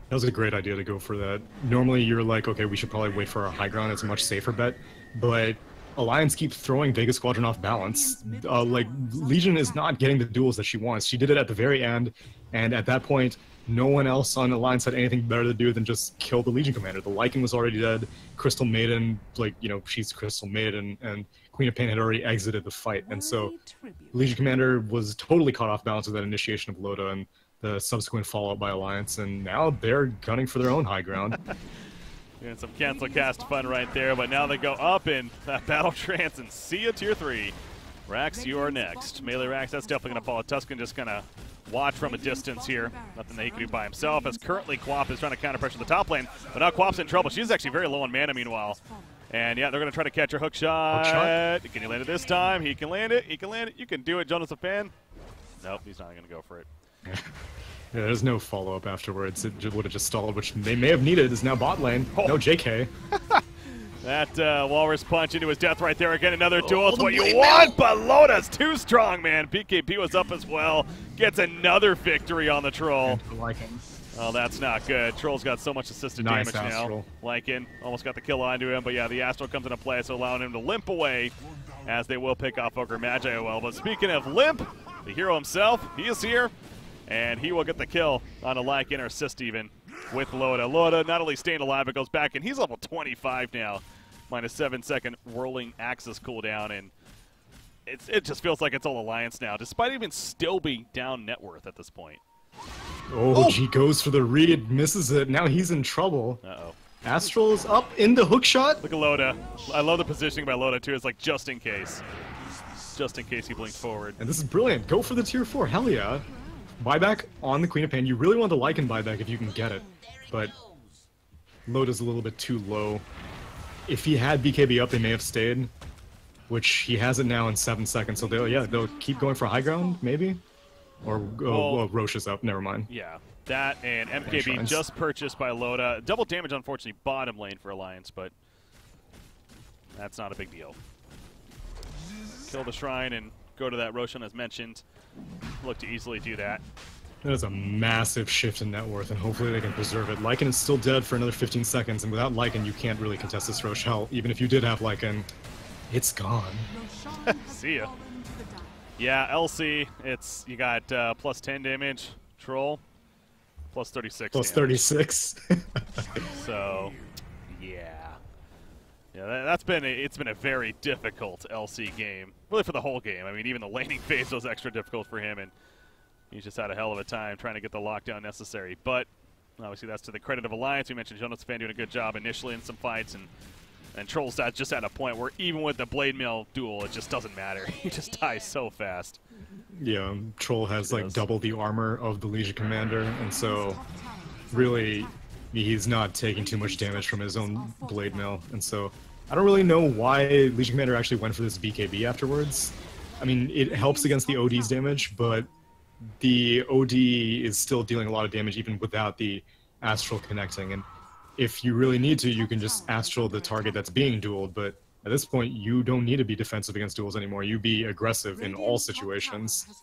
That was a great idea to go for that. Normally you're like, okay, we should probably wait for our high ground. It's a much safer bet. But Alliance keeps throwing Vega Squadron off balance. Like, Legion is not getting the duels that she wants. She did it at the very end, and at that point, no one else on Alliance had anything better to do than just kill the Legion Commander. The Lycan was already dead. Crystal Maiden, like, she's Crystal Maiden, and Queen of Pain had already exited the fight. And so Legion Commander was totally caught off balance with that initiation of Loda and the subsequent follow-up by Alliance, and now they're gunning for their own high ground. Doing some cancel cast fun right there, but now they go up in that Battle Trance and see you tier 3. Rax, you are next. Melee Rax, that's definitely going to follow. Tuscan just going to watch from a distance here. Nothing that he can do by himself, as currently Quap is trying to counter pressure the top lane, but now Quap's in trouble. She's actually very low on mana meanwhile. And yeah, they're going to try to catch her hook shot. Can he land it this time? He can land it. He can land it. You can do it, Jonas a fan. Nope, he's not going to go for it. Yeah, there's no follow-up afterwards. It would have just stalled, which they may have needed. Is now bot lane. Oh. No JK. That Walrus punch into his death right there. Again, another duel. It's what you want, but Loda's too strong, man. PKP was up as well. Gets another victory on the Troll. Oh, that's not good. Troll's got so much assisted damage now. Lycan almost got the kill onto him, but yeah, the Astral comes into play, so allowing him to limp away, as they will pick off Ogre Magi as well. But speaking of limp, the hero himself, he is here. And he will get the kill on a Lycan, or assist even, with Loda. Loda not only staying alive, but goes back, and he's level 25 now. Minus 7-second whirling axis cooldown, and it just feels like it's all Alliance now, despite even still being down net worth at this point. Oh, he goes for the read, misses it. Now he's in trouble. Uh-oh. Astral is up in the hook shot. Look at Loda. I love the positioning by Loda, too. It's like just in case. Just in case he blinks forward. And this is brilliant. Go for the tier 4. Hell yeah. Buyback on the Queen of Pain. You really want the Lycan buyback if you can get it, but Loda's a little bit too low. If he had BKB up, they may have stayed, which he has it now in 7 seconds. So they'll keep going for high ground, maybe, or Roche is up. Never mind. Yeah, that and MKB just purchased by Loda. Double damage, unfortunately, bottom lane for Alliance, but that's not a big deal. Kill the Shrine and go to that Roshan as mentioned. Look to easily do that. That is a massive shift in net worth, and hopefully they can preserve it. Lycan is still dead for another 15 seconds, and without Lycan, you can't really contest this Rochelle. Even if you did have Lycan, it's gone. See ya. Yeah, LC, you got plus 10 damage. Troll, plus 36 Plus damage. 36. So, yeah. Yeah, it's been a very difficult LC game, really for the whole game. I mean, even the laning phase was extra difficult for him, and he's just had a hell of a time trying to get the lockdown necessary. But obviously, that's to the credit of Alliance. We mentioned Jonas Fan doing a good job initially in some fights, and Troll's just at a point where even with the Blade Mail duel, it just doesn't matter. He just dies so fast. Yeah, Troll has like double the armor of the Legion Commander, and so really he's not taking too much damage from his own Blade Mail, and so I don't really know why Legion Commander actually went for this BKB afterwards. I mean, it helps against the OD's damage, but the OD is still dealing a lot of damage even without the Astral connecting. And if you really need to, you can just Astral the target that's being dueled, but at this point, you don't need to be defensive against duels anymore. You be aggressive in all situations.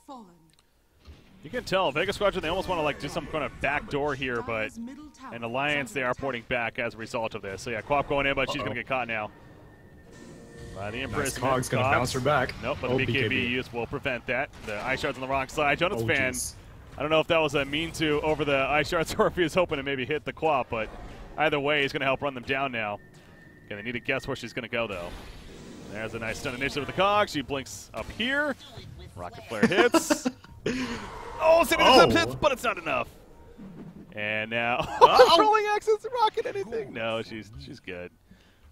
You can tell, Vega Squadron, they almost want to like do some kind of backdoor here, but in Alliance, they are porting back as a result of this. So yeah, Quap going in, but she's going to get caught now. The Empress Cog's going to bounce her back. Nope, but the BKB use will prevent that. The Ice Shard's on the wrong side. Jonas fan, I don't know if that was a mean to over the Ice Shards or if he was hoping to maybe hit the Quap, but either way, he's going to help run them down now. Okay, they need to guess where she's going to go, though. There's a nice stun initiative with the Cog. She blinks up here. Rocket Flare hits. Oh, City hits, but it's not enough. And now, rolling axes, rocket anything? No, she's good.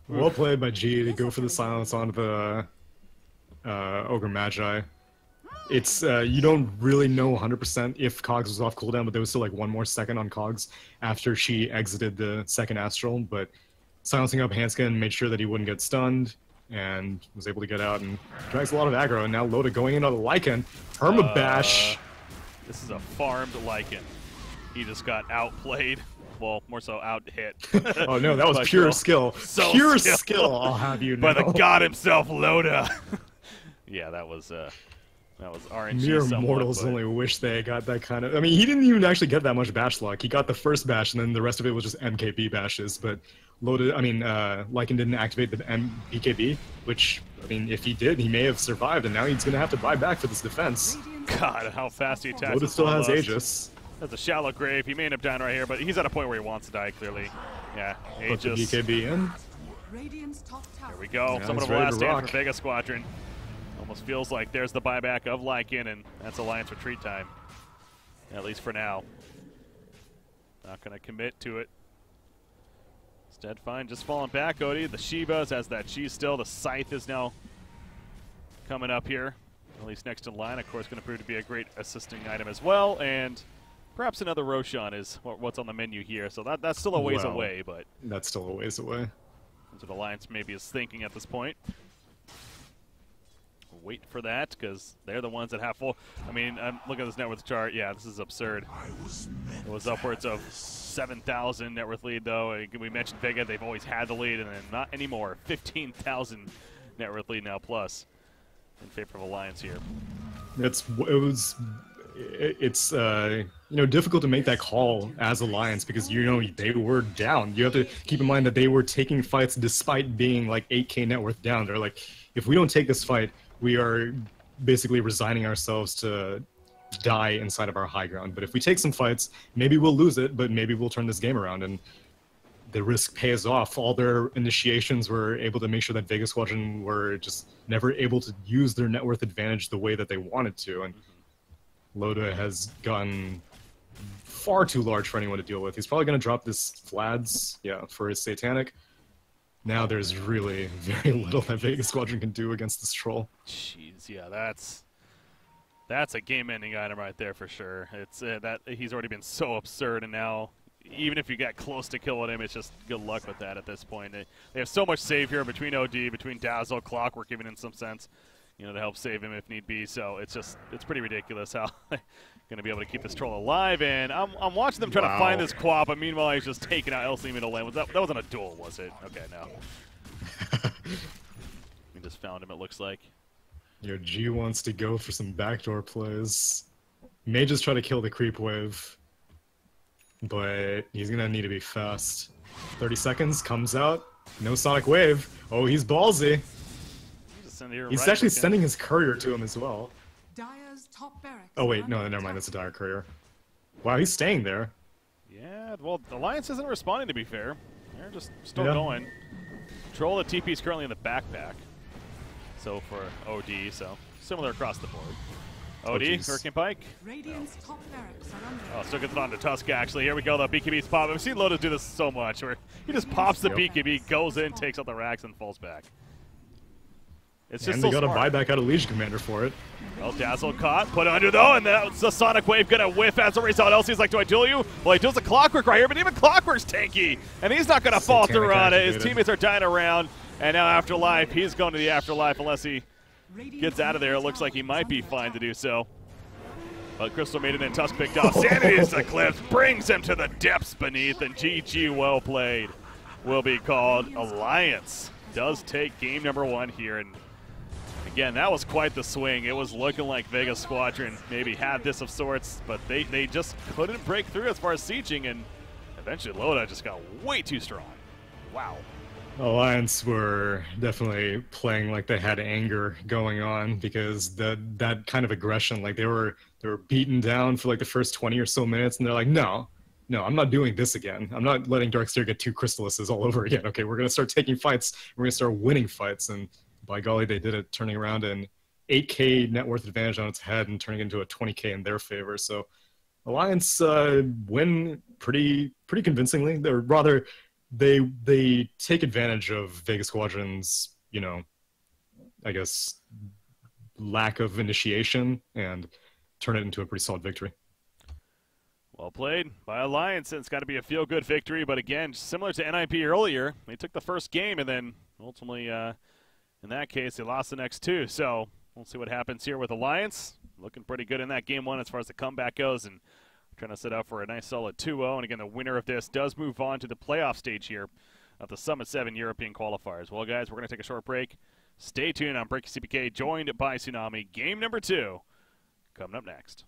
Well played by G to go for the silence onto the Ogre Magi. It's you don't really know 100% if Cogs was off cooldown, but there was still like one more second on Cogs after she exited the second Astral. But silencing up Hanskin made sure that he wouldn't get stunned and was able to get out and drags a lot of aggro. And now Loda going into the Lycan. Permabash. This is a farmed Lycan. He just got outplayed. Well, more so out-hit. Oh no, that was pure skill. So pure skill, I'll have you know. By the god himself, Loda. Yeah, that was RNG. Mere somewhat, mortals but only wish they got that kind of... I mean, he didn't even actually get that much bash luck. He got the first bash, and then the rest of it was just MKB bashes. But Lycan didn't activate the BKB, which, I mean, if he did, he may have survived, and now he's going to have to buy back for this defense. God, how fast he attacks. Loda still has Aegis. That's a shallow grave. He may end up dying right here, but he's at a point where he wants to die, clearly. Yeah, Put the Aegis. BKB in. There we go. Yeah, Somewhat of a ready last to stand rock. for Vega Squadron. Almost feels like there's the buyback of Lycan, and that's Alliance retreat time. At least for now. Not going to commit to it. Instead, fine, just falling back, Odie. The Shivas has that Chi still. The Scythe is now coming up here. At least next in line. Of course, going to prove to be a great assisting item as well. And perhaps another Roshan is what's on the menu here. So that's still a ways away, but That's still a ways away. that's what Alliance maybe is thinking at this point. Wait for that, because they're the ones that have full... I mean, look at this net worth chart. Yeah, this is absurd. It was upwards of 7,000 net worth lead, though. We mentioned Vega. They've always had the lead, and then not anymore. 15,000 net worth lead now plus in favor of Alliance here. It's difficult to make that call as Alliance because they were down. You have to keep in mind that they were taking fights despite being like 8k net worth down. They're like, if we don't take this fight, we are basically resigning ourselves to die inside of our high ground. But if we take some fights, maybe we'll lose it, but maybe we'll turn this game around. And the risk pays off. All their initiations were able to make sure that Vega Squadron were just never able to use their net worth advantage the way that they wanted to. And Loda has gotten far too large for anyone to deal with. He's probably going to drop this Vlad's, for his Satanic. Now there's really very little that Vega Squadron can do against this troll. Jeez, yeah, that's a game-ending item right there for sure. It's that he's already been so absurd, and now even if you get close to killing him, it's just good luck with that at this point. They have so much save here between OD, between Dazzle, Clockwork, even in some sense, to help save him if need be. So it's pretty ridiculous how going to be able to keep this troll alive. And I'm watching them try to find this Quap, but meanwhile he's just taking out LC middle lane. That wasn't a duel, was it? Okay, no. We just found him, it looks like. Yo, G wants to go for some backdoor plays. May just try to kill the creep wave, but he's going to need to be fast. 30 seconds, comes out. No Sonic Wave. Oh, he's ballsy. He's actually sending his courier to him as well. Oh wait, no, never mind, that's a dire courier. Wow, he's staying there. Yeah, well, the Alliance isn't responding, to be fair. They're just still going. Troll, the TP is currently in the backpack. So for OD, so similar across the board. OD, Hurricane Pike. Oh, still gets it on to Tusk, actually. Here we go, the BKB's pop. We've seen Lotus do this so much, where he just pops the BKB, goes in, takes out the racks, and falls back. It's just and they got a buyback out of Legion Commander for it. Well, Dazzle caught, put under though, and that's the Sonic Wave gonna whiff as a result. LC's like, do I duel you? Well, he does the Clockwork right here, but even Clockwork's tanky, and he's not gonna falter on it. His teammates are dying around, And now Afterlife, he's going to the Afterlife unless he gets out of there. It looks like he might be fine to do so. But Crystal Maiden and Tusk picked off. Sanity is Eclipse, brings him to the depths beneath, and GG, well played, will be called. Alliance does take game number 1 here, and again, that was quite the swing. It was looking like Vega Squadron maybe had this of sorts, but they just couldn't break through as far as sieging, and eventually Loda just got way too strong. Wow. Alliance were definitely playing like they had anger going on, because that kind of aggression, like they were beaten down for like the first 20 or so minutes, and they're like, no, I'm not doing this again. I'm not letting Darkseer get 2 Crystaluses all over again. Okay, we're gonna start taking fights. We're gonna start winning fights, and by golly, they did it, turning around an 8K net worth advantage on its head and turning it into a 20K in their favor. So Alliance win pretty convincingly. They're rather. They take advantage of Vega Squadron's, I guess, lack of initiation and turn it into a pretty solid victory. Well played by Alliance, and it's got to be a feel-good victory, but again, similar to NIP earlier, they took the first game, and then ultimately, in that case, they lost the next 2. So we'll see what happens here with Alliance. Looking pretty good in that game 1 as far as the comeback goes, and trying to set up for a nice solid 2-0. And again, the winner of this does move on to the playoff stage here of the Summit 7 European qualifiers. Well, guys, we're going to take a short break. Stay tuned on Breaking CPK, joined by Tsunami. Game number 2 coming up next.